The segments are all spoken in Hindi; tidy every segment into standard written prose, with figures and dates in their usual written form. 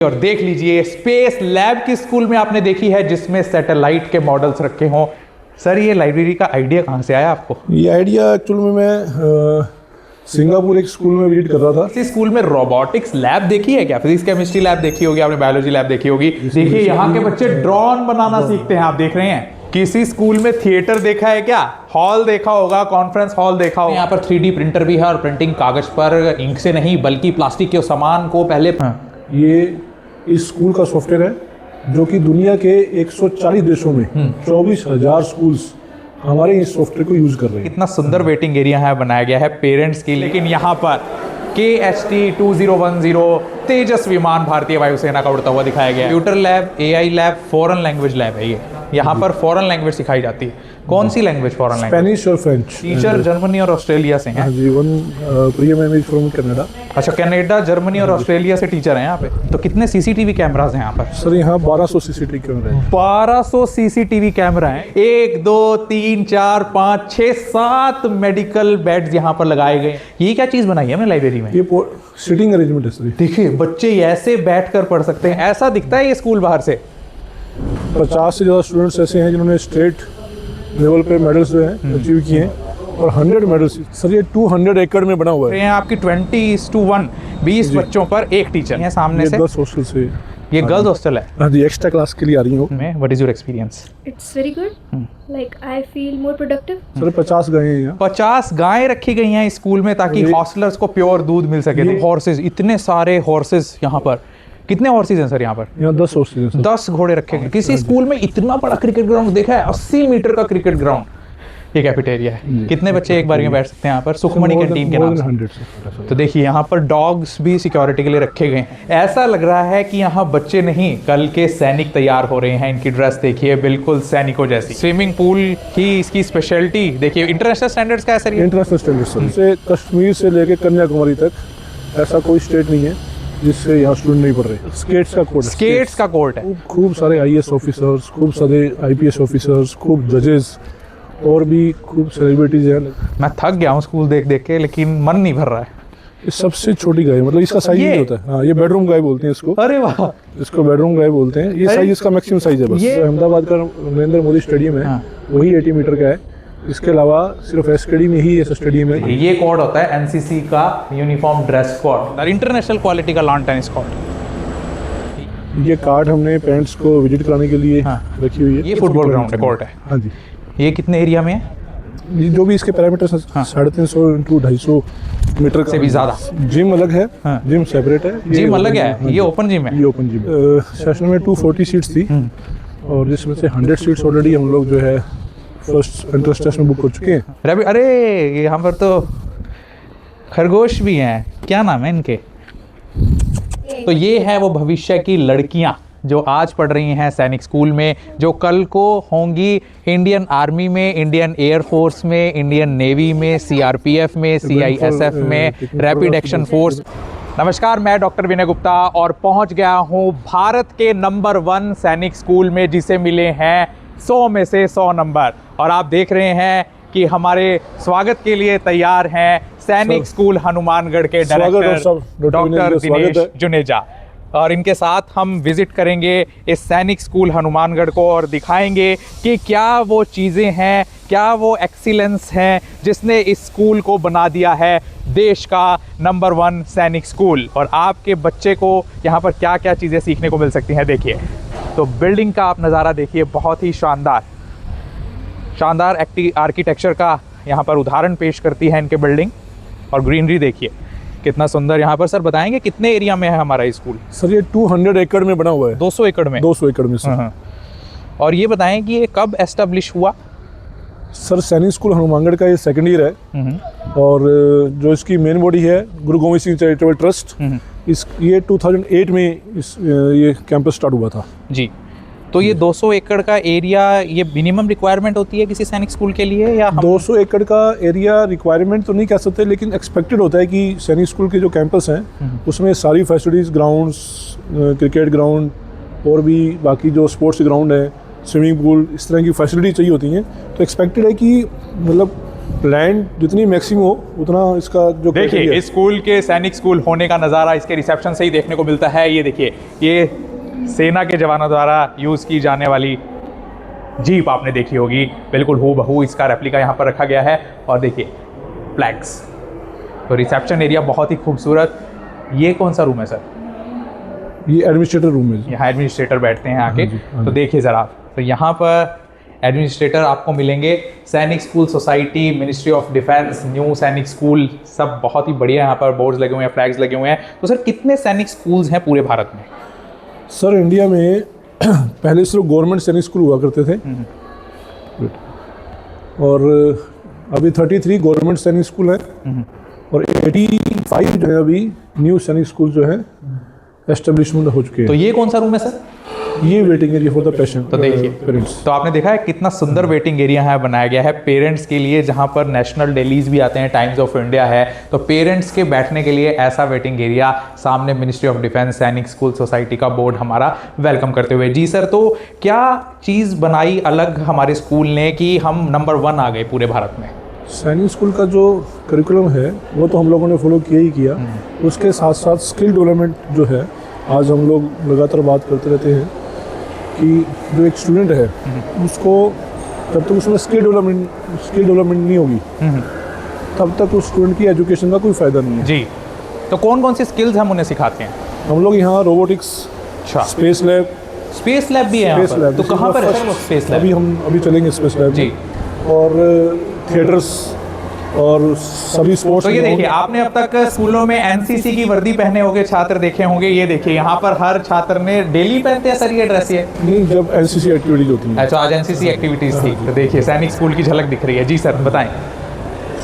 और देख लीजिए स्पेस लैब की स्कूल में आपने देखी है जिसमें सैटेलाइट के मॉडल्स रखे हों। सर ये लाइब्रेरी का आइडिया कहाँ से आया आपको? ये आइडिया एक्चुअल में मैं सिंगापुर एक स्कूल में विजिट कर रहा था। इसी स्कूल में रोबोटिक्स लैब देखी है क्या? फिजिक्स केमिस्ट्री लैब देखी होगी आपने, बायोलॉजी लैब देखी होगी। देखिए यहाँ के बच्चे ड्रोन बनाना सीखते हैं, आप देख रहे हैं। किसी स्कूल में थिएटर देखा है क्या? हॉल देखा होगा, कॉन्फ्रेंस हॉल देखा होगा। यहाँ पर 3D प्रिंटर भी है और प्रिंटिंग कागज पर इंक से नहीं बल्कि प्लास्टिक के सामान को पहले ये इस स्कूल का सॉफ्टवेयर है जो कि दुनिया के 140 देशों में 24,000 स्कूल्स हमारे इस सॉफ्टवेयर को यूज कर रहे हैं। कितना सुंदर वेटिंग एरिया है बनाया गया है पेरेंट्स के लिए। लेकिन यहाँ पर KHT-2010 तेजस विमान भारतीय वायुसेना का उड़ता हुआ दिखाया गया है। Computer lab, AI lab, foreign language lab है ये। यहाँ पर फॉरेन लैंग्वेज सिखाई जाती है। कौन सी लैंग्वेज? फॉरेन लैंग्वेज, स्पेनिश और फ्रेंच। टीचर जर्मनी और ऑस्ट्रेलिया से हैं। जी, प्रिया मैम इज फ्रॉम कनाडा। अच्छा, कनाडा, जर्मनी और ऑस्ट्रेलिया से टीचर हैं यहाँ पे। तो कितने CCTV कैमरास हैं यहाँ पर? सर यहाँ 1200 CCTV कैमरा है। 1200 CCTV कैमरा है। 1 2 3 4 5 6 7 मेडिकल बेड्स यहाँ पर लगाए गए। ये क्या चीज बनाई है हमने लाइब्रेरी में? ये सीटिंग अरेंजमेंट है सर। देखिए बच्चे ऐसे बैठकर पढ़ सकते हैं। ऐसा दिखता है ये स्कूल बाहर से। 50 से ज़्यादा स्टूडेंट्स ऐसे हैं जिन्होंने स्टेट लेवल पे मेडल्स जो हैं अचीव किए हैं और 100 मेडल्स। सर ये 200 एकड़ में बना हुआ है। आपकी 20:1 20 बच्चों पर एक टीचर है सामने से। गर्ल्स हॉस्टल से। ये गर्ल्स हॉस्टल है। हाँ जी, एक्स्ट्रा क्लास के लिए आ रही हूँ। What is your experience? It's very good. Like I feel more productive. Sir 50 गायें हैं यहाँ। 50 गायें रखी गई हैं स्कूल में ताकि हॉस्टलर्स को प्योर दूध मिल सके। हॉर्सेस, इतने सारे हॉर्सेस यहाँ पर। कितने हॉर्सेस हैं सर यहाँ पर? यहाँ 10 हॉर्सेस हैं। 10 घोड़े रखे गए। किसी स्कूल में इतना बड़ा क्रिकेट ग्राउंड देखा है? 80 मीटर का क्रिकेट ग्राउंड। ये कैफेटेरिया है। कितने बच्चे एक बार में बैठ सकते हैं यहाँ पर? सुखमणि कैंटीन के नाम से। तो देखिए यहाँ पर डॉग्स भी सिक्योरिटी के लिए रखे गए हैं। ऐसा लग रहा है कि यहाँ बच्चे नहीं कल के सैनिक तैयार हो रहे हैं। इनकी ड्रेस देखिए बिल्कुल सैनिकों जैसी। स्विमिंग पूल की इसकी स्पेशलिटी देखिए। इंटरनेशनल स्टैंडर्ड्स का है सर ये? International standards sir. से कश्मीर से लेकर कन्याकुमारी तक ऐसा कोई स्टेट नहीं है जिससे यहाँ स्टूडेंट नहीं पढ़ रहे। स्केट्स का कोड। स्केट्स का कोर्ट है। खूब सारे IAS ऑफिसर्स, खूब सारे IPS ऑफिसर्स, खूब जजेस और भी खूब सेलिब्रिटीज हैं। मैं थक गया हूँ स्कूल देख देख के, लेकिन मन नहीं भर रहा है। ये सबसे छोटी गाय, मतलब इसका साइज नहीं होता है। हाँ, ये बेडरूम गाय बोलते हैं इसको। अरे वाह, इसको बेडरूम गाय बोलते हैं। ये साइज इसका मैक्सिमम साइज है बस। ये अहमदाबाद का नरेंद्र मोदी स्टेडियम है। हाँ। वही 80 मीटर का है। इसके अलावा सिर्फ SKD में ही ऐसा स्टेडियम है। ये कोड होता है NCC का यूनिफॉर्म ड्रेस कोड और इंटरनेशनल क्वालिटी का लॉन टेनिस कोर्ट। ये कार्ड हमने पेरेंट्स को विजिट कराने के लिए रखी हुई है। ये फुटबॉल ग्राउंड है, कोर्ट है। हाँ जी। ये कितने एरिया में है? ये जो भी इसके पैरामीटर 350 × 250 मीटर से भी ज्यादा। जिम अलग है। जिम सेपरेट है। जिम अलग है। ये ओपन जिम है। ये ओपन जिम। सेशन में 240 सीट्स थी और जिसमें से 100 सीट्स ऑलरेडी हम लोग जो है फर्स्ट एंट्रेंस टेस्ट में बुक कर चुके हैं। रवि, अरे यहाँ पर तो खरगोश भी हैं। क्या नाम है इनके? तो ये है वो भविष्य की लड़कियां जो आज पढ़ रही हैं सैनिक स्कूल में, जो कल को होंगी इंडियन आर्मी में, इंडियन एयरफोर्स में, इंडियन नेवी में, CRPF में, CISF में, रैपिड एक्शन फोर्स। नमस्कार, मैं डॉक्टर विनय गुप्ता और पहुंच गया हूं भारत के नंबर 1 सैनिक स्कूल में जिसे मिले हैं 100 में से 100 नंबर। और आप देख रहे हैं कि हमारे स्वागत के लिए तैयार हैं सैनिक स्कूल हनुमानगढ़ के डायरेक्टर डॉक्टर दिनेश जुनेजा। और इनके साथ हम विजिट करेंगे इस सैनिक स्कूल हनुमानगढ़ को और दिखाएंगे कि क्या वो चीज़ें हैं, क्या वो एक्सीलेंस हैं जिसने इस स्कूल को बना दिया है देश का नंबर 1 सैनिक स्कूल। और आपके बच्चे को यहाँ पर क्या क्या चीज़ें सीखने को मिल सकती हैं देखिए। तो बिल्डिंग का आप नज़ारा देखिए, बहुत ही शानदार आर्किटेक्चर का यहाँ पर उदाहरण पेश करती है इनके बिल्डिंग। और ग्रीनरी देखिए कितना सुंदर यहाँ पर। सर बताएंगे कितने एरिया में है हमारा स्कूल? सर ये 200 एकड़ में बना हुआ है। 200 एकड़ में? 200 एकड़ में सर। और ये बताएं कि ये कब एस्टेब्लिश हुआ? सर सैनिक स्कूल हनुमानगढ़ का ये सेकेंड ईयर है और जो इसकी मेन बॉडी है गुरु गोविंद सिंह चैरिटेबल ट्रस्ट, ये 2008 में ये कैंपस स्टार्ट हुआ था जी। तो ये 200 एकड़ का एरिया ये मिनिमम रिक्वायरमेंट होती है किसी सैनिक स्कूल के लिए या 200 एकड़ का एरिया रिक्वायरमेंट तो नहीं कह सकते, लेकिन एक्सपेक्टेड होता है कि सैनिक स्कूल के जो कैंपस हैं उसमें सारी फैसिलिटीज़, ग्राउंड्स, क्रिकेट ग्राउंड और भी बाकी जो स्पोर्ट्स ग्राउंड है, स्विमिंग पूल, इस तरह की फैसिलिटी चाहिए होती हैं। तो एक्सपेक्टेड है कि मतलब प्लान जितनी मैक्सिमम हो उतना इसका जो देखिए criteria है। इस स्कूल के सैनिक स्कूल होने का नज़ारा इसके रिसेप्शन से ही देखने को मिलता है। ये देखिए, ये सेना के जवानों द्वारा यूज़ की जाने वाली जीप आपने देखी होगी, बिल्कुल हूबहू इसका रेप्लिका यहाँ पर रखा गया है। और देखिए फ्लैग्स, तो रिसेप्शन एरिया बहुत ही खूबसूरत। ये कौन सा रूम है सर? ये एडमिनिस्ट्रेटर रूम है। यहाँ एडमिनिस्ट्रेटर बैठते हैं आके। हाँ जी, हाँ तो जी। देखिए ज़रा, तो यहाँ पर एडमिनिस्ट्रेटर आपको मिलेंगे। सैनिक school society, ministry of defence, new सैनिक स्कूल, सब बहुत ही बढ़िया यहाँ पर बोर्ड्स लगे हुए हैं, फ्लैग्स लगे हुए हैं। तो सर कितने सैनिक स्कूल्स हैं पूरे भारत में? सर इंडिया में पहले सिर्फ गवर्नमेंट सैनिक स्कूल हुआ करते थे, और अभी 33 गवर्नमेंट सैनिक स्कूल हैं, और 85 जो है अभी न्यू सैनिक स्कूल जो है एस्टेब्लिशमेंट हो चुके तो हैं। ये कौन सा रूम है सर? ये waiting area for the patient, तो देखिए, पेरेंट्स। तो आपने देखा है कितना सुंदर वेटिंग एरिया है बनाया गया है पेरेंट्स के लिए, जहाँ पर नेशनल डेलीज भी आते हैं, टाइम्स ऑफ इंडिया है। तो पेरेंट्स के बैठने के लिए ऐसा वेटिंग एरिया, सामने मिनिस्ट्री ऑफ डिफेंस, सैनिक स्कूल सोसाइटी का बोर्ड हमारा वेलकम करते हुए। जी सर, तो क्या चीज़ बनाई अलग हमारे स्कूल ने कि हम नंबर 1 आ गए पूरे भारत में? सैनिक स्कूल का जो करिकुलम है वो तो हम लोगों ने फॉलो किया ही किया, उसके साथ साथ स्किल डेवलपमेंट जो है, आज हम लोग लगातार बात करते रहते हैं कि जो एक स्टूडेंट है उसको जब तक उसमें स्किल डेवलपमेंट नहीं होगी तब तक उस स्टूडेंट की एजुकेशन का कोई फ़ायदा नहीं है। जी, तो कौन कौन सी स्किल्स हम उन्हें सिखाते हैं? हम लोग यहाँ रोबोटिक्स, अच्छा, स्पेस लैब, स्पेस लैब भी है यहाँ पर? तो कहाँ पर है सर वो स्पेस लैब? अभी चलेंगे स्पेस लैब जी। और थिएटर्स और सभी स्पोर्ट्स। तो ये देखिए, आपने अब तक स्कूलों में एनसीसी की वर्दी पहने होंगे छात्र देखे होंगे। ये देखिए यहाँ पर हर छात्र ने डेली पहनते हैं सर ये ड्रेस? ये नहीं, जब एनसीसी एक्टिविटीज होती है। अच्छा, आज एनसीसी एक्टिविटीज थी। तो देखिए सैनिक स्कूल की झलक दिख रही है। जी सर बताएं।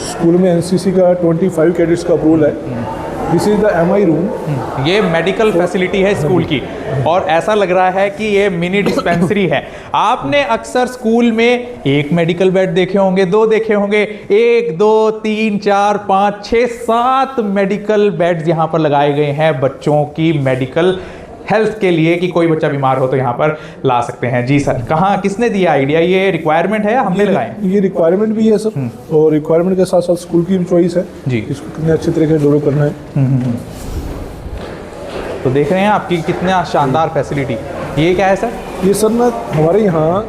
स्कूल में एनसीसी का 25 कैडेट्स का अप्रूवल है। This is the MI room. ये मेडिकल फैसिलिटी है स्कूल की, और ऐसा लग रहा है कि ये मिनी डिस्पेंसरी है। आपने अक्सर स्कूल में एक मेडिकल बेड देखे होंगे, 2 देखे होंगे, 1 2 3 4 5 6 7 मेडिकल बेड्स यहाँ पर लगाए गए हैं बच्चों की मेडिकल हेल्थ के लिए, कि कोई बच्चा बीमार हो तो यहाँ पर ला सकते हैं। जी सर, कहाँ, किसने दिया आइडिया? ये रिक्वायरमेंट है या हमने लगाए? ये रिक्वायरमेंट भी है सर, और रिक्वायरमेंट के साथ साथ स्कूल की भी चॉइस है जी। इसको कितने अच्छे तरीके से डेवलप करना है। तो देख रहे हैं आपकी कितना शानदार फैसिलिटी। ये क्या है सर? ये सर ना हमारे यहाँ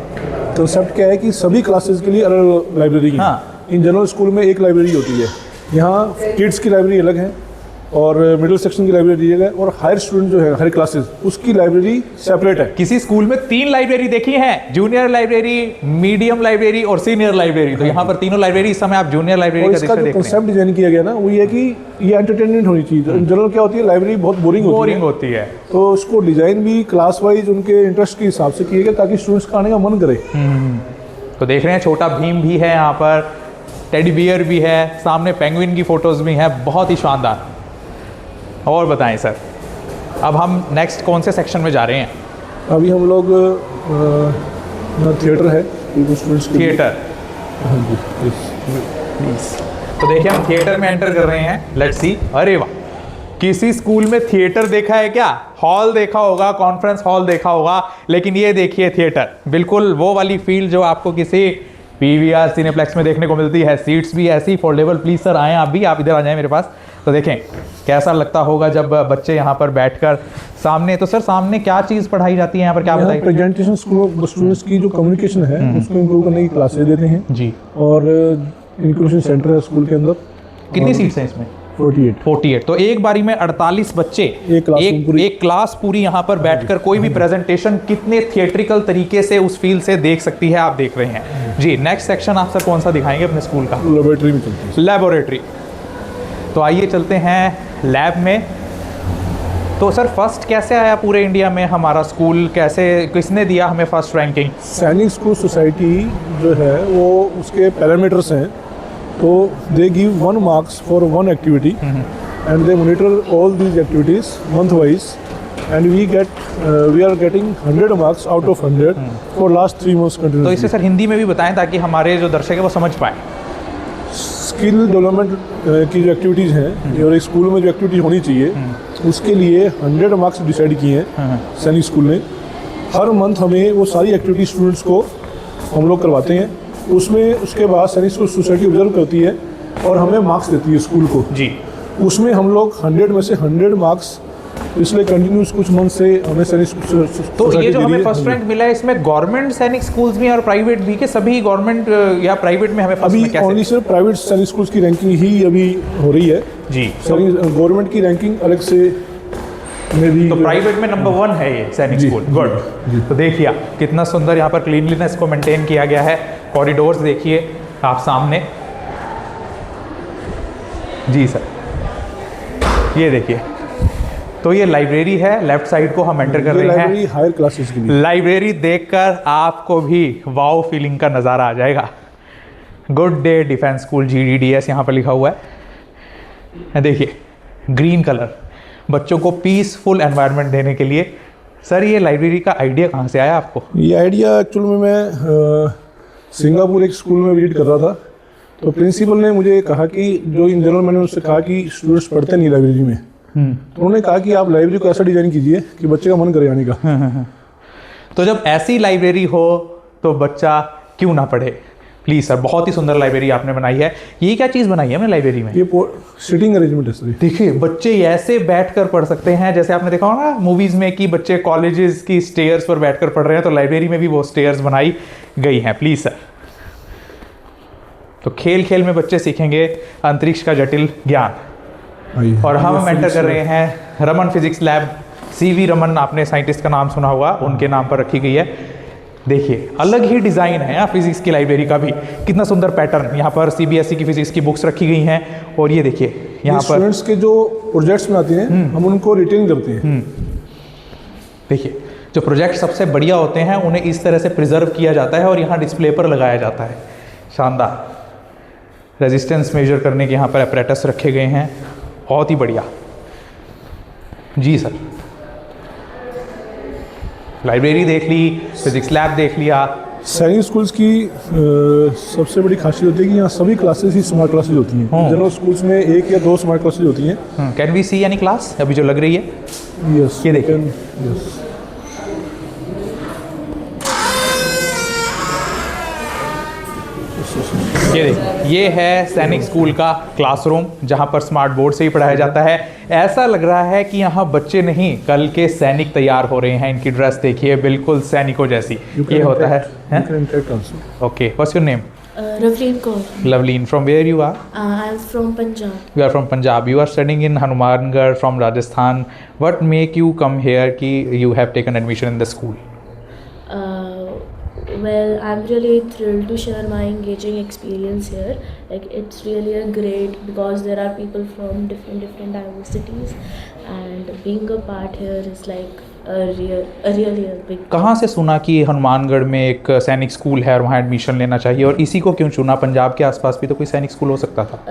कंसेप्ट क्या है कि सभी क्लासेस के लिए अलग लाइब्रेरी है। हाँ। इन जनरल स्कूल में एक लाइब्रेरी होती है, यहाँ किड्स की लाइब्रेरी अलग है और मिडिल सेक्शन की लाइब्रेरी अलग है, और हायर स्टूडेंट जो है हर क्लासेस उसकी लाइब्रेरी सेपरेट है। किसी स्कूल में 3 लाइब्रेरी देखी है, जूनियर लाइब्रेरी, मीडियम लाइब्रेरी और सीनियर लाइब्रेरी। तो यहाँ पर तीनों लाइब्रेरी, इस समय आप जूनियर लाइब्रेरी और का इसका दृश्य जो देख रहे हैं। कंसेप्ट डिजाइन किया गया ना वो ये है कि ये एंटरटेनमेंट होनी चाहिए। जनरल क्या होती है, लाइब्रेरी बहुत बोरिंग होती है। तो उसको डिजाइन भी क्लास वाइज उनके इंटरेस्ट के हिसाब से किया गया ताकि स्टूडेंट्स का आने का मन करे। तो देख रहे हैं छोटा भीम भी है यहाँ पर, टेडी बियर भी है, सामने पेंगुइन की फोटोज भी हैं, बहुत ही शानदार। और बताएं सर, अब हम नेक्स्ट कौन से सेक्शन में जा रहे हैं? अभी हम लोग थिएटर है स्टूडेंट्स के लिए। थिएटर। हाँ जी, प्लीज। तो देखिए हम थिएटर में एंटर कर रहे हैं। Let's see. अरे वाह, किसी स्कूल में थिएटर देखा है क्या? हॉल देखा होगा, कॉन्फ्रेंस हॉल देखा होगा, लेकिन ये देखिए थिएटर, बिल्कुल वो वाली फील जो आपको किसी पीवीआर सिनेप्लेक्स में देखने को मिलती है। सीट्स भी ऐसी फोल्डेबल। प्लीज सर आएँ, आप भी, आप इधर आ जाएं मेरे पास। तो देखें कैसा लगता होगा जब बच्चे यहाँ पर बैठकर सामने। तो सर सामने क्या चीज़ पढ़ाई जाती है यहाँ पर, क्या बताइए? प्रेजेंटेशन स्टूडेंट्स की जो कम्युनिकेशन है उसको इम्प्रूव करने की क्लासेस देते हैं जी। और इंक्लूशन सेंटर है स्कूल के अंदर। कितनी सीट्स हैं इसमें? 48। तो एक बारी में 48 बच्चे, एक क्लास पूरी यहाँ पर बैठकर कोई भी प्रेजेंटेशन कितने थिएट्रिकल तरीके से उस फील से देख सकती है, आप देख रहे हैं। जी, नेक्स्ट सेक्शन आप सर कौन सा दिखाएंगे अपने स्कूल का? लेबोरेटरी में चलती है। लेबोरेटरी। तो आइए चलते हैं लैब में। तो सर फर्स्ट कैसे आया पूरे इंडिया में हमारा स्कूल, कैसे, किसने दिया हमें first ranking? Sainik school society जो है वो उसके पैरामीटर्स हैं, तो they give 1 marks for 1 activity and they monitor all these activities month wise and we are getting 100 marks out of 100 for last 3 months तो कंटिन्यूसली। इसे सर हिंदी में भी बताएं ताकि हमारे जो दर्शक है वो समझ पाए। स्किल डेवलपमेंट की जो एक्टिविटीज़ हैं और एक स्कूल में जो एक्टिविटी होनी चाहिए उसके लिए 100 मार्क्स डिसाइड किए हैं सैनिक स्कूल ने। हर मंथ हमें वो सारी एक्टिविटी स्टूडेंट्स को हम लोग करवाते हैं उसमें उसके बाद सैनिक स्कूल सोसाइटी ऑब्जर्व करती है और हमें मार्क्स देती है स्कूल को जी। उसमें हम लोग 100 में से 100 मार्क्स इसलिए कंटिन्यूस कुछ मंथ से हमें सैनिक स्कूल तो ये जो हमें फर्स्ट रैंक मिला है इसमें गवर्नमेंट सैनिक स्कूल्स भी और प्राइवेट भी के सभी गवर्नमेंट या प्राइवेट में हमें फर्स्ट अभी में कैसे? ओनली सिर्फ प्राइवेट सैनिक स्कूल्स की रैंकिंग ही अभी हो रही है जी। गवर्नमेंट की रैंकिंग अलग से में भी तो प्राइवेट में नंबर 1 है ये सैनिक स्कूल। गुड। तो देखिए कितना सुंदर यहाँ पर क्लीनलीनेस को मेंटेन किया गया है। कॉरिडोर्स देखिए आप सामने। जी सर ये देखिए, तो ये लाइब्रेरी है, लेफ्ट साइड को हम एंटर कर रहे हैं। लाइब्रेरी हायर क्लासेस के लिए। लाइब्रेरी देखकर आपको भी वाओ फीलिंग का नज़ारा आ जाएगा। Good day defence school GDDS यहाँ पर लिखा हुआ है। देखिए ग्रीन कलर, बच्चों को पीसफुल एनवायरनमेंट देने के लिए। सर ये लाइब्रेरी का आइडिया कहाँ से आया आपको? ये आइडिया एक्चुअल में मैं सिंगापुर एक स्कूल में विजिट कर रहा था, तो प्रिंसिपल ने मुझे कहा कि जो इन जनरल मैंने उससे कहा कि स्टूडेंट्स पढ़ते नहीं लाइब्रेरी में, तो उन्होंने कहा कि आप लाइब्रेरी को ऐसा डिजाइन कीजिए कि बच्चे का मन करे आने का। तो जब ऐसी लाइब्रेरी हो तो बच्चा क्यों ना पढ़े। प्लीज सर, बहुत ही सुंदर लाइब्रेरी आपने बनाई है। ये क्या चीज़ बनाई है हमने लाइब्रेरी में? ये सिटिंग अरेंजमेंट है सर। देखिए बच्चे ऐसे बैठकर पढ़ सकते हैं, जैसे आपने देखा होगा ना मूवीज में कि बच्चे कॉलेजेस की स्टेयर्स पर बैठकर पढ़ रहे हैं, तो लाइब्रेरी में भी वो स्टेयर्स बनाई गई हैं। Please sir. तो खेल खेल में बच्चे सीखेंगे अंतरिक्ष का जटिल ज्ञान। और हम एंटर कर रहे हैं Raman physics lab. CV Raman, आपने साइंटिस्ट का नाम सुना होगा, उनके नाम पर रखी गई है। देखिए अलग ही डिज़ाइन है यहाँ फिजिक्स की लाइब्रेरी का भी। कितना सुंदर पैटर्न, यहाँ पर CBSE की फिजिक्स की बुक्स रखी गई हैं। और ये देखिए यहाँ पर स्टूडेंट्स के जो प्रोजेक्ट्स बनाते हैं हम उनको रिटेन करते हैं। देखिए जो प्रोजेक्ट सबसे बढ़िया होते हैं उन्हें इस तरह से प्रिजर्व किया जाता है और यहाँ डिस्प्ले पर लगाया जाता है। शानदार। रेजिस्टेंस मेजर करने के यहाँ पर अपरेटस रखे गए हैं, बहुत ही बढ़िया। जी सर। लाइब्रेरी देख ली, फिजिक्स लैब देख लिया। सैनिक स्कूल्स की सबसे बड़ी खासियत होती है कि यहाँ सभी क्लासेस ही स्मार्ट क्लासेस होती हैं। जनरल स्कूल्स में 1 या 2 स्मार्ट क्लासेस होती हैं। Can we see any class अभी जो लग रही है? यस, ये देखिए। यस। ये देखिए, ये है सैनिक स्कूल का क्लासरूम जहाँ पर स्मार्ट बोर्ड से ही पढ़ाया जाता है। ऐसा लग रहा है कि यहाँ बच्चे नहीं कल के सैनिक तैयार हो रहे हैं। इनकी ड्रेस देखिए बिल्कुल सैनिकों जैसी। ये होता है। Okay, what's your name? Ravleen Kaur. Loveleen, from where you are? I'm from Punjab. You are from Punjab. You are studying in Hanumangarh from Rajasthan. What make you come here कि you have taken admission in the school? Well, I'm really thrilled to share my engaging experience here. Like it's really a great because there are people from different diversities, and being a part here is like a really big. कहाँ से सुना कि हनुमानगढ़ में एक सैनिक स्कूल है और वहाँ एडमिशन लेना चाहिए, और इसी को क्यों चुना? पंजाब के आसपास भी तो कोई सैनिक स्कूल हो सकता था।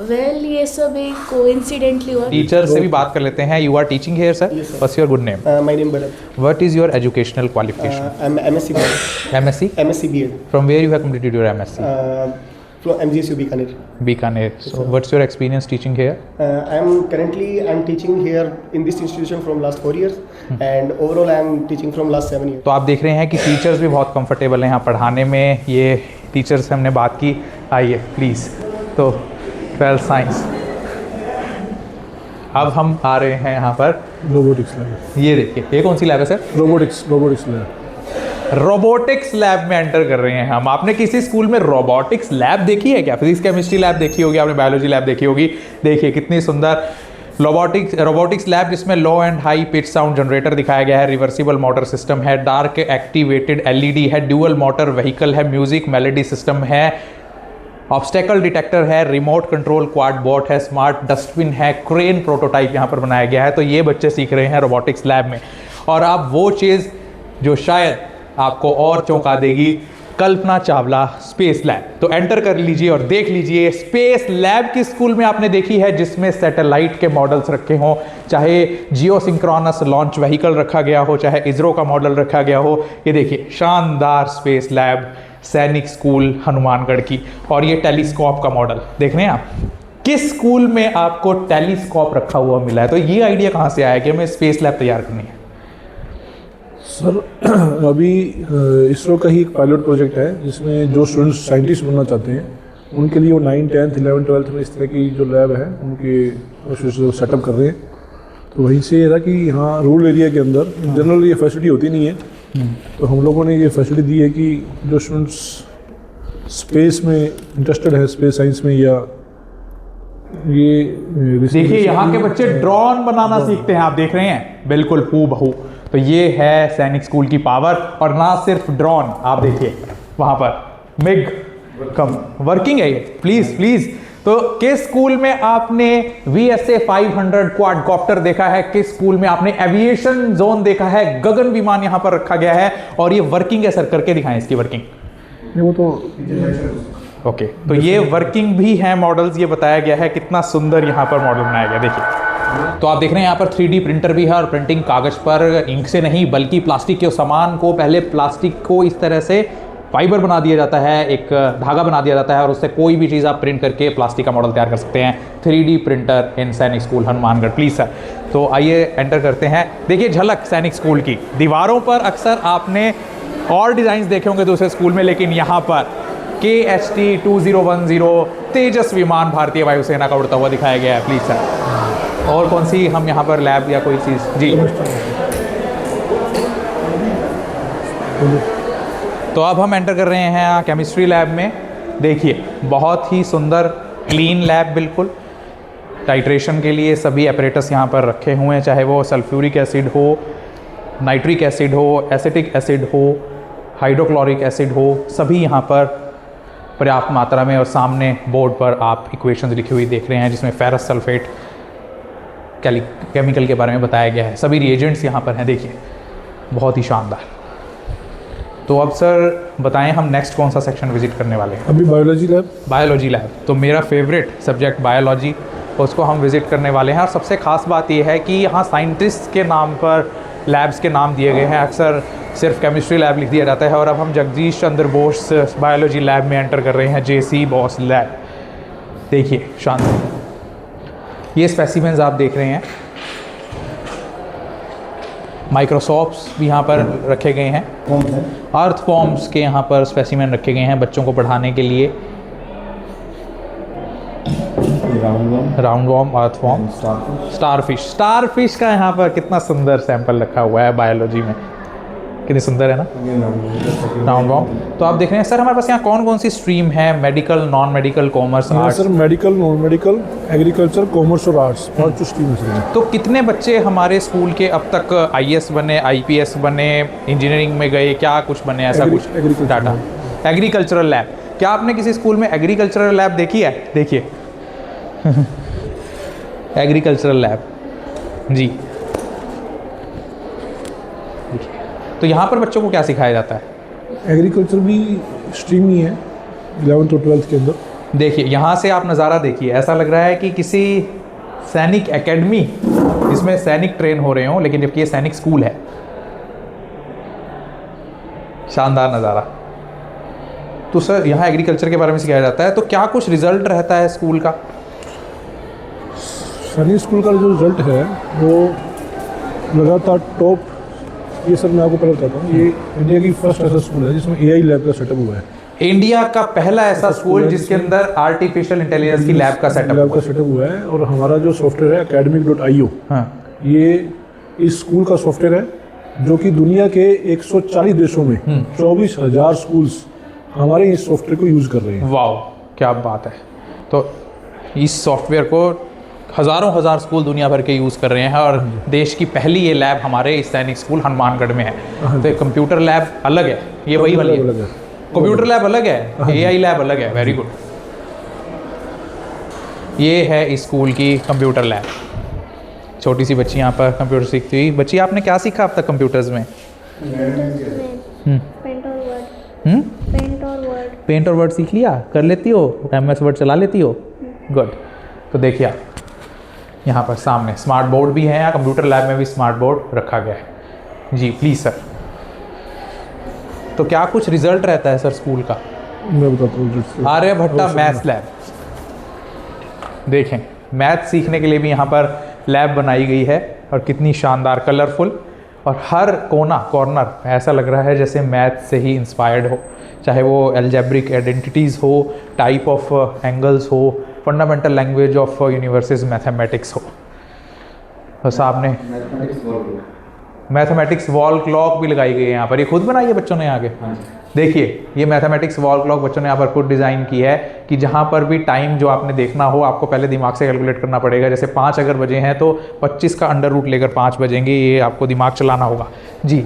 Well, ये सब एक coincidentally हुआ। टीचर से भी बात कर लेते हैं। You are teaching here sir? What's your good name? My name Bharat. What is your educational qualification? I'm MSc BEd. MSc? MSc BEd. From where you have completed your MSc? From MGSU Bikaner. Bikaner. So what's your experience teaching here? I'm teaching here in this institution from last 4 years, and overall I'm teaching from last 7 years. तो आप देख रहे हैं कि टीचर्स भी बहुत कंफर्टेबल हैं यहाँ पढ़ाने में। ये टीचर से हमने बात की। आइए प्लीज़। तो 12 साइंस। अब हम आ रहे हैं यहाँ पर रोबोटिक्स लैब। ये देखिए, ये कौन सी लैब है sir? Robotics lab. Robotics lab में एंटर कर रहे हैं हम। आपने किसी स्कूल में रोबोटिक्स लैब देखी है क्या? फिजिक्स केमिस्ट्री लैब देखी होगी आपने, बायोलॉजी लैब देखी होगी। देखिए कितनी सुंदर रोबोटिक्स लैब, जिसमें low and high pitch sound generator दिखाया गया है, रिवर्सिबल मोटर सिस्टम है, डार्क एक्टिवेटेड LED है, ड्यूअल मोटर व्हीकल है, म्यूजिक मेलोडी सिस्टम है, ऑब्स्टेकल डिटेक्टर है, रिमोट कंट्रोल क्वाड बोट है, स्मार्ट डस्टबिन है, क्रेन प्रोटोटाइप यहाँ पर बनाया गया है। तो ये बच्चे सीख रहे हैं रोबोटिक्स लैब में। और अब वो चीज़ जो शायद आपको और चौंका देगी, कल्पना चावला स्पेस लैब। तो एंटर कर लीजिए और देख लीजिए स्पेस लैब किस स्कूल में आपने देखी है जिसमें सैटेलाइट के मॉडल्स रखे हों, चाहे जियो सिंक्रोनस लॉन्च व्हीकल रखा गया हो, चाहे इसरो का मॉडल रखा गया हो। ये देखिए शानदार स्पेस लैब सैनिक स्कूल हनुमानगढ़ की। और ये टेलीस्कोप का मॉडल देख रहे हैं आप। किस स्कूल में आपको टेलीस्कोप रखा हुआ मिला है? तो ये आइडिया कहाँ से आया कि हमें स्पेस लैब तैयार करनी है? सर अभी इसरो का ही एक पायलट प्रोजेक्ट है जिसमें जो स्टूडेंट्स साइंटिस्ट बनना चाहते हैं उनके लिए वो 9th 10th 11th 12th में इस तरह की जो लैब है उनके सेटअप कर रहे हैं। तो वहीं से ये था कि यहाँ रूरल एरिया के अंदर जनरल ये फैसिलिटी होती नहीं है, तो हम लोगों ने ये फैसिलिटी दी है कि जो स्टूडेंट्स स्पेस में इंटरेस्टेड है, स्पेस साइंस में, या ये देखिए यहाँ के बच्चे ड्रोन बनाना सीखते हैं, आप देख रहे हैं बिल्कुल हूबहू। तो ये है सैनिक स्कूल की पावर, और ना सिर्फ ड्रोन, आप देखिए वहां पर मिग कम वर्किंग है ये। प्लीज प्लीज, तो किस स्कूल में आपने VSA 500 क्वाडकॉप्टर देखा है? किस स्कूल में आपने एविएशन जोन देखा है? गगन विमान यहां पर रखा गया है और ये वर्किंग है। सर करके दिखाएं इसकी वर्किंग। वो तो ओके, तो ये वर्किंग भी है मॉडल्स, ये बताया गया है। कितना सुंदर यहाँ पर मॉडल बनाया गया, देखिए। तो आप देख रहे हैं यहाँ पर 3D प्रिंटर भी है, और प्रिंटिंग कागज पर इंक से नहीं बल्कि प्लास्टिक के सामान को, पहले प्लास्टिक को इस तरह से फाइबर बना दिया जाता है, एक धागा बना दिया जाता है, और उससे कोई भी चीज़ आप प्रिंट करके प्लास्टिक का मॉडल तैयार कर सकते हैं। 3D प्रिंटर इन सैनिक स्कूल हनुमानगढ़। प्लीज़ सर, तो आइए एंटर करते हैं। देखिए झलक सैनिक स्कूल की। दीवारों पर अक्सर आपने और डिज़ाइंस देखे होंगे दूसरे स्कूल में, लेकिन यहाँ पर KHT 2010 तेजस विमान भारतीय वायुसेना का उड़ता हुआ दिखाया गया है। प्लीज़ सर, और कौन सी हम यहाँ पर लैब या कोई चीज़? जी, तो अब हम एंटर कर रहे हैं केमिस्ट्री लैब में। देखिए बहुत ही सुंदर क्लीन लैब, बिल्कुल टाइट्रेशन के लिए सभी एपरेटस यहाँ पर रखे हुए हैं, चाहे वो सल्फ्यूरिक एसिड हो, नाइट्रिक एसिड हो, एसिटिक एसिड हो, हाइड्रोक्लोरिक एसिड हो, सभी यहाँ पर पर्याप्त मात्रा में। और सामने बोर्ड पर आप इक्वेशंस लिखी हुई देख रहे हैं जिसमें फेरस सल्फेट केमिकल के बारे में बताया गया है। सभी रिएजेंट्स यहाँ पर हैं, देखिए बहुत ही शानदार। तो अब सर बताएं हम नेक्स्ट कौन सा सेक्शन विजिट करने वाले हैं? अभी बायोलॉजी लैब। बायोलॉजी लैब, तो मेरा फेवरेट सब्जेक्ट बायोलॉजी, उसको हम विजिट करने वाले हैं। और सबसे ख़ास बात यह है कि यहाँ साइंटिस्ट के नाम पर लैब्स के नाम दिए गए हैं। अक्सर सिर्फ केमिस्ट्री लैब लिख दिया जाता है। और अब हम जगदीश चंद्र बोस बायोलॉजी लैब में एंटर कर रहे हैं, JC बोस लैब। देखिए शानदार, ये स्पेसिमेंस आप देख रहे हैं। माइक्रोस्कोप्स भी यहाँ पर रखे गए हैं, अर्थ फॉर्म्स के यहाँ पर स्पेसिमेन रखे गए हैं बच्चों को पढ़ाने के लिए। राउंड वॉर्म, अर्थ फॉर्म, स्टारफिश का यहाँ पर कितना सुंदर सैंपल रखा हुआ है बायोलॉजी में, कितनी सुंदर है ना, राउंड वॉर्म। तो आप देख रहे हैं सर हमारे पास यहाँ कौन कौन सी स्ट्रीम है? Medical, non medical, commerce, arts? Sir medical, non medical, agriculture, commerce और आर्ट्स, 5 स्ट्रीम है। तो कितने बच्चे हमारे स्कूल के अब तक IAS बने, IPS बने, इंजीनियरिंग में गए, क्या कुछ बने, ऐसा कुछ डाटा? एग्रीकल्चरल लैब, क्या आपने किसी स्कूल में एग्रीकल्चरल लैब देखी है? देखिए एग्रीकल्चरल लैब जी। तो यहाँ पर बच्चों को क्या सिखाया जाता है? एग्रीकल्चर भी स्ट्रीम ही है 11th और 12th के अंदर। देखिए यहाँ से आप नज़ारा देखिए, ऐसा लग रहा है कि किसी सैनिक एकेडमी जिसमें सैनिक ट्रेन हो रहे हों, लेकिन जबकि ये सैनिक स्कूल है। शानदार नज़ारा। तो सर यहाँ एग्रीकल्चर के बारे में सिखाया जाता है, तो क्या कुछ रिजल्ट रहता है स्कूल का? सैनिक स्कूल का जो रिजल्ट है वो लगातार टॉप, ये सर मैं आपको पता बताता हूँ, ये इंडिया की फर्स्ट ऐसा स्कूल है जिसमें AI लैब का सेटअप हुआ है। इंडिया का पहला ऐसा स्कूल जिसके अंदर आर्टिफिशियल इंटेलिजेंस की लैब का सेटअप हुआ है। और हमारा जो सॉफ्टवेयर है academic.io, हाँ, ये इस स्कूल का सॉफ्टवेयर है जो कि दुनिया के 140 देशों में 24,000 स्कूल्स हमारे इस सॉफ्टवेयर को यूज़ कर रहे हैं। वाह क्या बात है। तो इस सॉफ्टवेयर को हज़ारों हजार स्कूल दुनिया भर के यूज़ कर रहे हैं, और देश की पहली ये लैब हमारे इस सैनिक स्कूल हनुमानगढ़ में है। तो कंप्यूटर लैब अलग है, ये वही वाली है। कंप्यूटर लैब अलग है, AI लैब अलग है। Very good. ये है इस स्कूल की कंप्यूटर लैब। छोटी सी बच्ची यहाँ पर कंप्यूटर सीखती हुई। बच्ची आपने क्या सीखा अब तक कंप्यूटर्स में? पेंट और वर्ड सीख लिया, कर लेती हो? MS वर्ड चला लेती हो? गुड। तो देखिए आप यहाँ पर सामने स्मार्ट बोर्ड भी है, कंप्यूटर लैब में भी स्मार्ट बोर्ड रखा गया है जी। प्लीज़ सर, तो क्या कुछ रिजल्ट रहता है सर स्कूल का? मैं बताता हूँ। आर्यभट्टा मैथ्स लैब, देखें मैथ सीखने के लिए भी यहाँ पर लैब बनाई गई है, और कितनी शानदार, कलरफुल। और हर कोना कॉर्नर ऐसा लग रहा है जैसे मैथ से ही इंस्पायर्ड हो, चाहे वो एल्जेब्रिक आइडेंटिटीज़ हो, टाइप ऑफ एंगल्स हो, fundamental language of universes mathematics हो। तो सामने मैथमेटिक्स वॉल क्लॉक भी लगाई गई है यहाँ पर, ये खुद बनाई है बच्चों ने आगे। देखिए ये मैथमेटिक्स वॉल क्लॉक बच्चों ने यहाँ पर खुद डिज़ाइन की है कि जहाँ पर भी टाइम जो आपने देखना हो आपको पहले दिमाग से कैलकुलेट करना पड़ेगा। जैसे 5 अगर बजे हैं तो 25 का अंडर रूट लेकर 5 बजेंगे, ये आपको दिमाग चलाना होगा। जी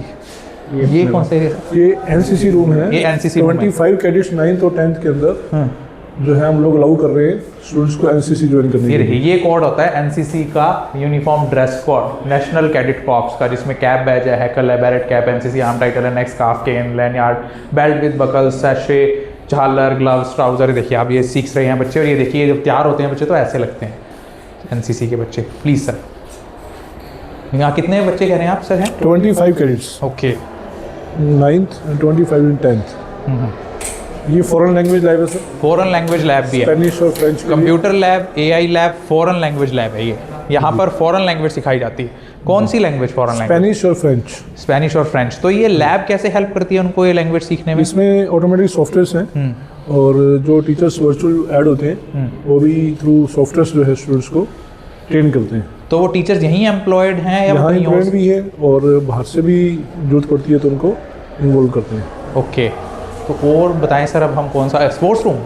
ये कौन से? ये एनसीसी रूम है। ये NCC रूम है। 25 कैडेट्स 9th और 10th के अंदर जो है हम लोग अलाउ कर रहे हैं स्टूडेंट्स को एनसीसी ज्वाइन करने ये के देखिए ये कोड होता है एनसीसी का uniform dress code, national cadet corps का, जिसमें कैप बैज है, हैकल है, beret cap, NCC arm title है, neck scarf, cane, lanyard, belt with buckle, sash, झालर, ग्लव्स, ट्राउजर। देखिए आप ये सीख रहे हैं बच्चे, और ये देखिए जब तैयार होते हैं बच्चे तो ऐसे लगते हैं एनसीसी के बच्चे। प्लीज़ सर, यहाँ कितने बच्चे कह रहे हैं आप सर हैं? 25 cadets, okay 9th and 25 in 10th। ये फॉरेन लैंग्वेज लैब है सर। फॉरेन लैंग्वेज लैब भी है, स्पेनिश और French, computer lab, AI lab, foreign language lab है ये। यहाँ पर फॉरेन लैंग्वेज सिखाई जाती है। कौन सी लैंग्वेज फॉरेन लैंग्वेज? स्पेनिश और फ्रेंच। स्पेनिश और फ्रेंच। तो ये लैब कैसे हेल्प करती है उनको ये लैंग्वेज सीखने में? इसमें ऑटोमेटिक सॉफ्टवेयर्स हैं और जो टीचर्स वर्चुअल ऐड होते हैं वो भी थ्रू सॉफ्टवेयर्स जो है स्टूडेंट्स को ट्रेन करते हैं। तो वो टीचर्स यहीं एम्प्लॉयड हैं या यहाँ कहीं और? एम्प्लॉयड भी है और बाहर से भी जरूरत पड़ती है तो उनको इन्वॉल्व करते हैं। ओके, तो और बताएं सर, अब हम कौन सा स्पोर्ट्स रूम?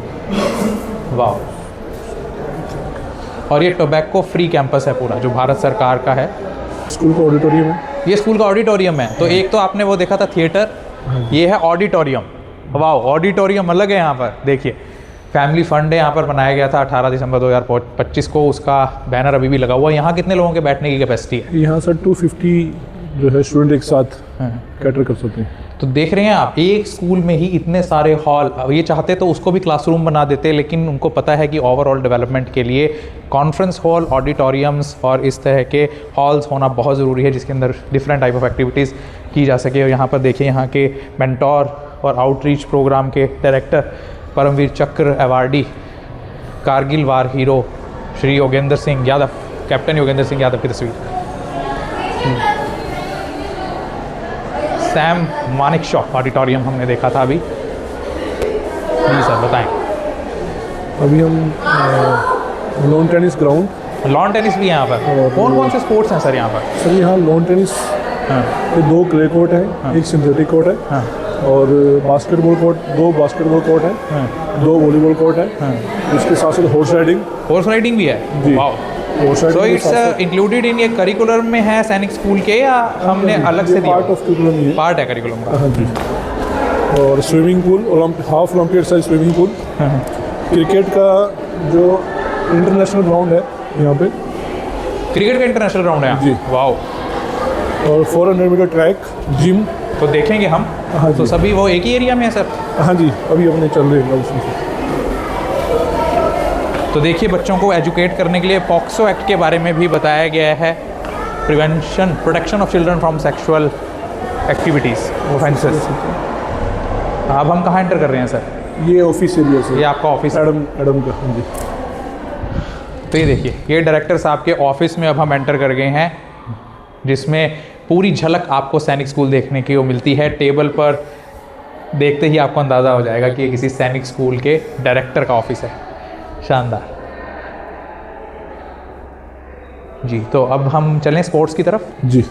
वाह, और ये टोबैको फ्री कैंपस है पूरा, जो भारत सरकार का है। स्कूल का ऑडिटोरियम है। ये स्कूल का ऑडिटोरियम है। तो एक तो आपने वो देखा था थिएटर, ये है ऑडिटोरियम। वाह, ऑडिटोरियम अलग है यहाँ पर। देखिए फैमिली फंड है यहाँ पर, बनाया गया था 18 दिसंबर 2025 को। उसका बैनर अभी भी लगा हुआ है। यहाँ कितने लोगों के बैठने की कैपेसिटी है? यहाँ सर 250 जो है स्टूडेंट एक साथ कैटर कर सकते हैं। तो देख रहे हैं आप, एक स्कूल में ही इतने सारे हॉल। ये चाहते तो उसको भी क्लासरूम बना देते, लेकिन उनको पता है कि ओवरऑल डेवलपमेंट के लिए कॉन्फ्रेंस हॉल, ऑडिटोरियम्स और इस तरह के हॉल्स होना बहुत ज़रूरी है, जिसके अंदर डिफरेंट टाइप ऑफ एक्टिविटीज़ की जा सके। और यहाँ पर देखिए यहाँ के मेंटोर और आउटरीच प्रोग्राम के डायरेक्टर, परमवीर चक्र अवार्डी, कारगिल वार हीरो श्री योगेंद्र सिंह यादव, कैप्टन योगेंद्र सिंह यादव की तस्वीर। सैम मानिक शॉ ऑडिटोरियम हमने देखा था अभी। जी सर बताएं। अभी हम lawn tennis ground, lawn tennis भी है यहाँ पर। कौन कौन से स्पोर्ट्स हैं सर यहाँ पर? सर यहाँ लॉन टेनिस के 2 क्ले कोर्ट हैं, एक सिंथेटिक कोर्ट है और बास्केटबॉल कोर्ट, 2 बास्केटबॉल कोर्ट है, 2 वॉलीबॉल कोर्ट है। इसके साथ साथ हॉर्स राइडिंग भी है। Wow, so it's included in ये करिकुलम में है सैनिक स्कूल के, या हमने अलग से दिया? पार्ट ऑफ करिकुलम ही है। पार्ट है करिकुलम का। हाँ जी। और swimming pool, half Olympiad size swimming pool. Cricket का जो इंटरनेशनल ग्राउंड है यहाँ पे, क्रिकेट का इंटरनेशनल ग्राउंड है जी। वाओ। और 400 मीटर ट्रैक, जिम। तो देखेंगे हम। हाँ तो जी। सभी वो एक ही एरिया में है सर? हाँ जी, अभी अपने चल रहे हैं उसमें। तो देखिए बच्चों को एजुकेट करने के लिए पॉक्सो एक्ट के बारे में भी बताया गया है, protection of children from sexual activities offences. अब हम कहाँ एंटर कर रहे हैं सर? ये ऑफिस एरिया से, ये आपका ऑफिस है? एडम का। हाँ जी। तो ये देखिए ये डायरेक्टर साहब के ऑफिस में अब हम एंटर कर गए हैं, जिसमें पूरी झलक आपको सैनिक स्कूल देखने की वो मिलती है। टेबल पर देखते ही आपको अंदाज़ा हो जाएगा कि ये किसी सैनिक स्कूल के डायरेक्टर का ऑफिस है। शानदार जी। तो अब हम चलें स्पोर्ट्स की तरफ। जी।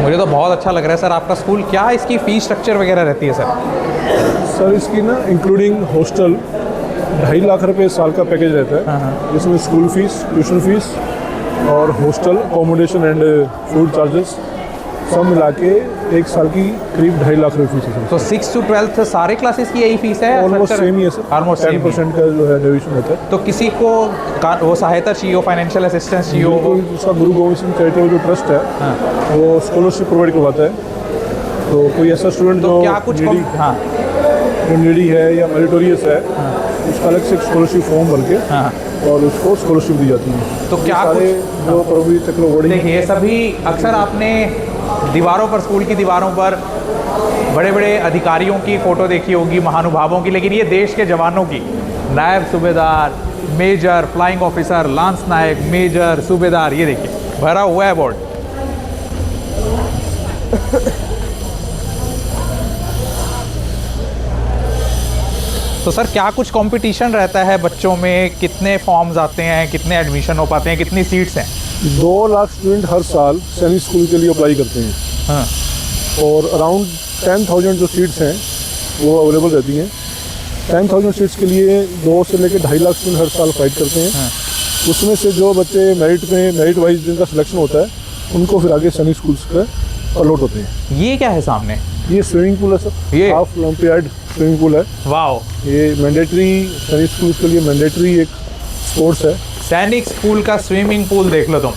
मुझे तो बहुत अच्छा लग रहा है सर आपका स्कूल। क्या इसकी फ़ीस स्ट्रक्चर वगैरह रहती है सर? सर इसकी ना इंक्लूडिंग हॉस्टल 2.5 लाख रुपए साल का पैकेज रहता है, जिसमें स्कूल फीस, ट्यूशन फीस और hostel accommodation and food charges सब मिला के 1 साल की करीब 2.5 लाख रुपए फीस है। तो 6 to 12 सारे क्लासेस की यही फीस है? ऑलमोस्ट सेम ही है सर, ऑलमोस्ट 10% का जो है डिवीजन होता है। तो किसी को वो सहायता चाहिए हो, फाइनेंशियल असिस्टेंस चाहिए हो? उसका गुरु गोविंद सिंह चैरिटेबल जो ट्रस्ट है वो स्कॉलरशिप प्रोवाइड करवाता है। तो कोई ऐसा स्टूडेंट तो क्या कुछ जो नीडी है या मेरिटोरियस है, उसका अलग से स्कॉलरशिप फॉर्म भर के और उसको स्कॉलरशिप दी जाती है। तो क्या सारे जो परमवीर चक्र अवार्डी, देखिए सभी अक्सर आपने दीवारों पर, स्कूल की दीवारों पर बड़े बड़े अधिकारियों की फ़ोटो देखी होगी, महानुभावों की, लेकिन ये देश के जवानों की, नायब सूबेदार मेजर, फ्लाइंग ऑफिसर, लांस नायक, मेजर, सूबेदार, ये देखिए भरा हुआ है बोर्ड। तो सर क्या कुछ कंपटीशन रहता है बच्चों में, कितने फॉर्म्स आते हैं, कितने एडमिशन हो पाते हैं, कितनी सीट्स हैं? 2 लाख स्टूडेंट हर साल सैनिक स्कूल के लिए अप्लाई करते हैं। हाँ। और अराउंड 10,000 जो सीट्स हैं वो अवेलेबल रहती हैं। 10,000 सीट्स के लिए 2 से लेकर 2.5 लाख स्टूडेंट हर साल फाइट करते हैं। उसमें से जो बच्चे मेरिट वाइज जिनका सिलेक्शन होता है उनको फिर आगे सैनिक स्कूल्स का अलॉट होते हैं। ये क्या है सामने? ये स्विमिंग पूल है सर, ये? हाफ ओलंपियाड स्विमिंग पूल है। वाओ, ये मैंडेटरी सैनिक स्कूल्स के लिए मैंडेटरी एक स्पोर्ट्स है। सैनिक स्कूल का स्विमिंग पूल देख लो तुम,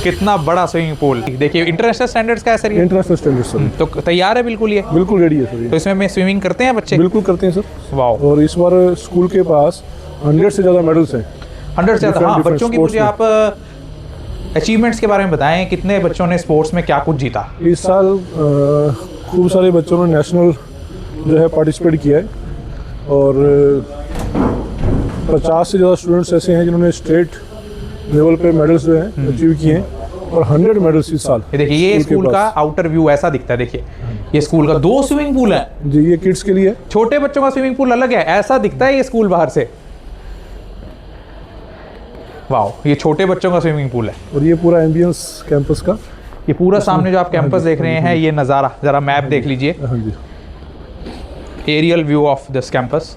कितना बड़ा स्विमिंग पूल। देखिए इंटरनेशनल स्टैंडर्ड्स का है सर ये? इंटरनेशनल स्टैंडर्ड सर, तो तैयार है बिल्कुल ये? बिल्कुल रेडी है सर ये। तो इसमें में स्विमिंग करते हैं बच्चे? बिल्कुल करते हैं सर। वाओ, और इस बार स्कूल के पास 100 से ज़्यादा मेडल्स हैं। 100 से ज़्यादा। हाँ, different बच्चों की sports मुझे आप अचीवमेंट्स के बारे में बताएं, कितने बच्चों ने स्पोर्ट्स में क्या कुछ जीता? इस साल खूब सारे बच्चों ने नेशनल जो है पार्टिसिपेट किया है। और 50 से ज़्यादा स्टूडेंट्स ऐसे हैं जिन्होंने स्टेट लेवल पे मेडल्स जो हैं अचीव किए हैं। और 100 मेडल्स इस साल। ये देखिए, ये के स्कूल का पास। आउटर व्यू ऐसा दिखता है। देखिए ये स्कूल का 2 स्विमिंग पूल है। जी, ये किड्स के लिए है। छोटे बच्चों का स्विमिंग पूल अलग है, ऐसा दिखता है ये स्कूल बाहर से। वाओ, ये छोटे बच्चों का स्विमिंग पूल है। और ये पूरा एम्बियंस कैंपस का। ये पूरा सामने जो आप कैंपस देख रहे हैं, ये नज़ारा ज़रा मैप देख लीजिए, हाँ जी, aerial view of this campus.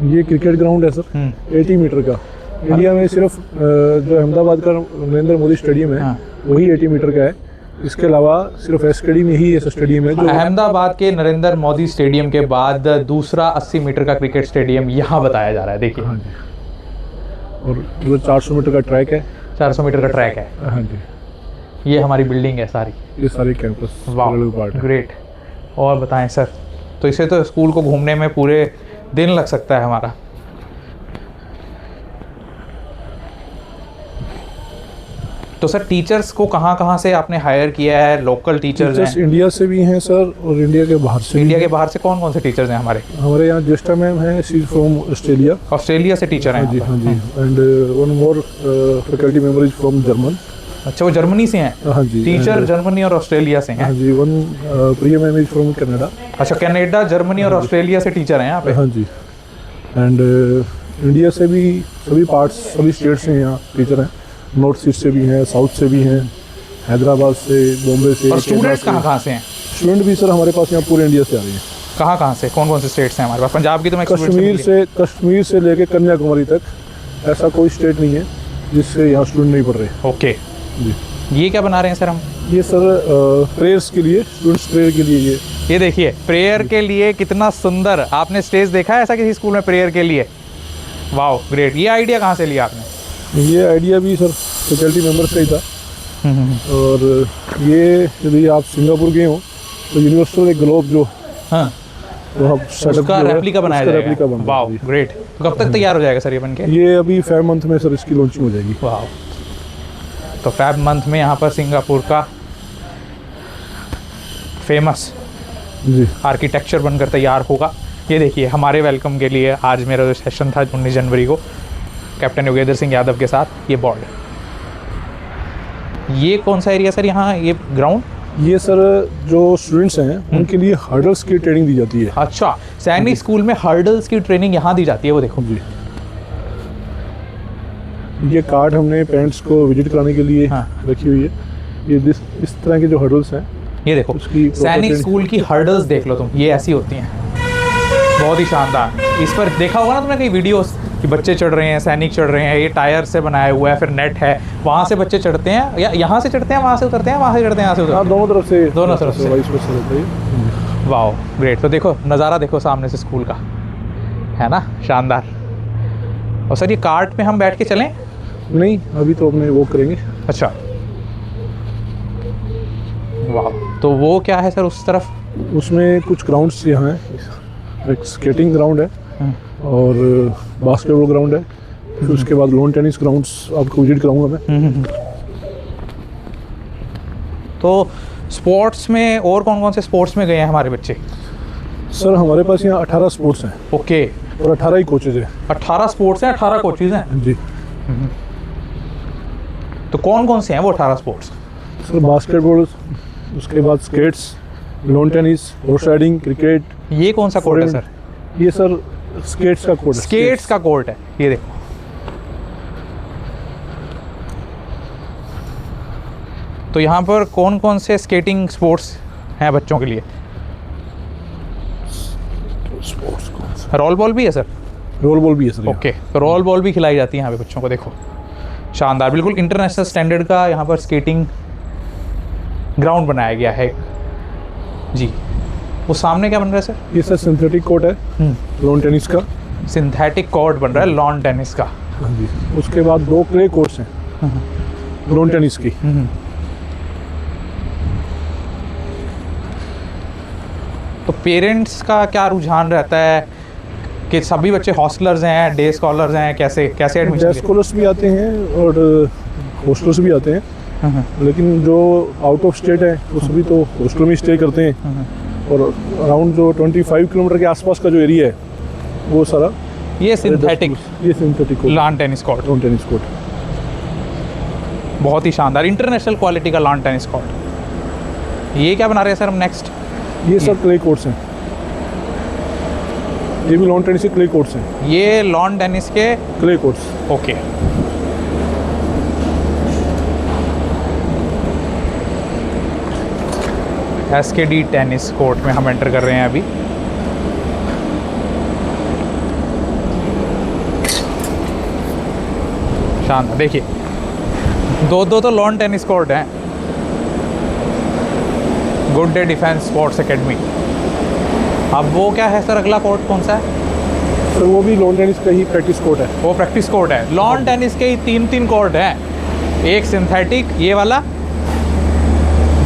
ये क्रिकेट ग्राउंड है सर, 80 मीटर का। इंडिया में सिर्फ जो अहमदाबाद का नरेंद्र मोदी स्टेडियम है हाँ। वही 80 मीटर का है। इसके अलावा सिर्फ एसकेडी में ही ऐसा स्टेडियम है जो अहमदाबाद के नरेंद्र मोदी स्टेडियम के बाद दूसरा 80 मीटर का क्रिकेट स्टेडियम यहाँ बताया जा रहा है। देखिए, हाँ जी। और जो 400 मीटर का ट्रैक है। 400 मीटर का ट्रैक है। हाँ जी, ये हमारी बिल्डिंग है सारी। ये सारे कैंपस वाह, पार्ट है। ग्रेट। और बताएं सर, तो इसे तो स्कूल को घूमने में पूरे दिन लग सकता है हमारा। तो सर टीचर्स को कहाँ से आपने हायर किया है? लोकल टीचर्स टीचर्स हैं? इंडिया से भी हैं सर, और इंडिया के बाहर से भी इंडिया के हैं। बाहर से कौन कौन से टीचर्स हैं हमारे? हमारे यहाँ ज्येष्ठा मैम है, she is from Australia. Australia से टीचर हैं हाँ जी, यहाँ हाँ जी। And one more faculty member is from German. पर? अच्छा, वो जर्मनी से हैं? हाँ जी। टीचर and, जर्मनी और ऑस्ट्रेलिया से हैं? हाँ जी। One Priya ma'am is from Canada. अच्छा, कनाडा, जर्मनी और ऑस्ट्रेलिया से टीचर हैं यहाँ पे? हाँ जी। एंड इंडिया से भी सभी पार्ट्स, सभी स्टेट से यहाँ टीचर हैं। नॉर्थ ईस्ट से भी हैं, साउथ से भी हैं, हैदराबाद से, बॉम्बे से। और स्टूडेंट्स कहाँ से हैं? स्टूडेंट भी सर हमारे पास यहाँ पूरे इंडिया से आ रही हैं। कहाँ से, कौन कौन से स्टेट्स हैं हमारे पास? पंजाब की तो मैं कश्मीर से लेके कन्याकुमारी तक ऐसा कोई स्टेट नहीं है जिससे यहाँ स्टूडेंट नहीं पढ़ रहे। ओके। जी। ये क्या बना रहे हैं सर हम? ये सर प्रेयर्स के लिए, स्टूडेंट्स प्रेयर के लिए। ये देखिए, प्रेयर के लिए कितना सुंदर आपने स्टेज देखा है ऐसा किसी स्कूल में प्रेयर के लिए? Wow, great. ये आइडिया कहाँ से लिया आपने? ये आइडिया भी सर फैकल्टी मेंबर्स का ही था। और ये यदि आप सिंगापुर गए हो तो यूनिवर्सल एक ग्लोब जो हाँ, तो हम उसका रेप्लिका बनाया जाएगा। वाओ, जाएगा। ग्रेट। तो कब तक तैयार हो जाएगा सर ये बनके? ये अभी 5 मंथ में सर इसकी लॉन्चिंग हो जाएगी। वाओ, तो 5 मंथ में यहाँ पर सिंगापुर का फेमस जी, आर्किटेक्चर बनकर तैयार होगा। ये देखिए, हमारे वेलकम के लिए आज मेरा जो सेशन था 19 जनवरी को कैप्टन योगेंद्र सिंह यादव के साथ, ये बोर्ड। ये कौन सा एरिया सर यहाँ, ये ग्राउंड? ये सर जो स्टूडेंट्स हैं उनके लिए हर्डल्स की ट्रेनिंग दी जाती है। अच्छा, सैनिक स्कूल में हर्डल्स की ट्रेनिंग यहाँ दी जाती है। वो देखो जी, ये कार्ड हमने पेरेंट्स को विजिट कराने के लिए हाँ। रखी हुई है। ये इस तरह के जो हर्डल्स हैं, ये देखो, उसकी सैनिक proper स्कूल की हर्डल्स देख लो तुम, ये ऐसी होती हैं, बहुत ही शानदार। इस पर देखा होगा ना तुमने कई वीडियोस कि बच्चे चढ़ रहे हैं, सैनिक चढ़ रहे हैं। ये टायर से बनाया हुआ है, फिर नेट है, वहाँ से बच्चे चढ़ते हैं, या यहाँ से चढ़ते हैं, वहाँ से उतरते हैं, वहाँ से चढ़ते हैं, यहाँ से उतरते हाँ, हैं। दोनों तरफ से वाइस वर्सा रहता है। Wow, great. तो देखो नज़ारा देखो सामने से स्कूल का, है ना, शानदार। और सर ये कार्ट में हम बैठ के चलें? नहीं, अभी तो अपने वो करेंगे। अच्छा, वाह। तो वो क्या है सर उस तरफ? उसमें कुछ ग्राउंड्स यहाँ हैं। एक स्केटिंग ग्राउंड है और बास्केटबॉल ग्राउंड है। फिर उसके बाद लॉन टेनिस ग्राउंड्स आपको विजिट कराऊंगा मैं। तो स्पोर्ट्स में और कौन कौन से स्पोर्ट्स में गए हैं हमारे बच्चे? सर हमारे पास यहाँ 18 स्पोर्ट्स हैं। ओके, और 18 ही कोचेज है। 18 स्पोर्ट्स हैं, 18 कोचेज हैं। जी तो कौन कौन से हैं वो 18 स्पोर्ट्स? सर बास्केटबॉल, उसके बाद skates, lawn tennis, horse riding, cricket. ये कौन सा कोर्ट है सर? ये सर स्केट्स का कोर्ट है। स्केट्स का कोर्ट है, ये देखो। तो यहाँ पर कौन कौन से स्केटिंग स्पोर्ट्स हैं बच्चों के लिए? स्पोर्ट्स कौन सा? रोल बॉल भी है सर? रोल बॉल भी है सर। ओके, तो रोल बॉल भी खिलाई जाती है यहाँ पे बच्चों को। देखो शानदार, बिल्कुल इंटरनेशनल स्टैंडर्ड का यहाँ पर स्केटिंग ग्राउंड बनाया गया है जी। वो सामने क्या बन रहा है सर? ये सर सिंथेटिक कोर्ट है लॉन टेनिस का। सिंथेटिक कोर्ट बन रहा है लॉन टेनिस का। हाँ जी। उसके बाद 2 क्ले कोर्ट्स हैं लॉन टेनिस की। तो पेरेंट्स का क्या रुझान रहता है कि सभी बच्चे हॉस्टलर्स हैं, डे स्कॉलर्स हैं, कैसे कैसे डे एडमिशन? स्कॉलर्स भी आते हैं और हॉस्टलर्स भी आते हैं, लेकिन जो आउट ऑफ स्टेट है वो सभी तो हॉस्टल में स्टे करते हैं। और अराउंड जो 25 किलोमीटर के आसपास का जो एरिया है वो सारा ये synthetic synthetic lawn tennis court, lawn tennis court. बहुत ही शानदार इंटरनेशनल क्वालिटी का लॉन टेनिस कोर्ट। ये क्या बना रहे हैं सर हम नेक्स्ट? ये सब क्ले कोर्ट्स हैं, ये भी लॉन टेनिस के क्ले कोर्ट्स हैं। ये लॉन टेनिस के clay courts. Okay. SKD tennis court में हम एंटर कर रहे हैं अभी। शानदार, देखिए दो तो लॉन टेनिस कोर्ट हैं। Good day defence sports academy. अब वो क्या है सर, अगला कोर्ट कौन सा है? सर वो भी लॉन टेनिस का ही प्रैक्टिस कोर्ट है। वो प्रैक्टिस कोर्ट है। लॉन टेनिस के ही 3 कोर्ट हैं, एक सिंथेटिक, ये वाला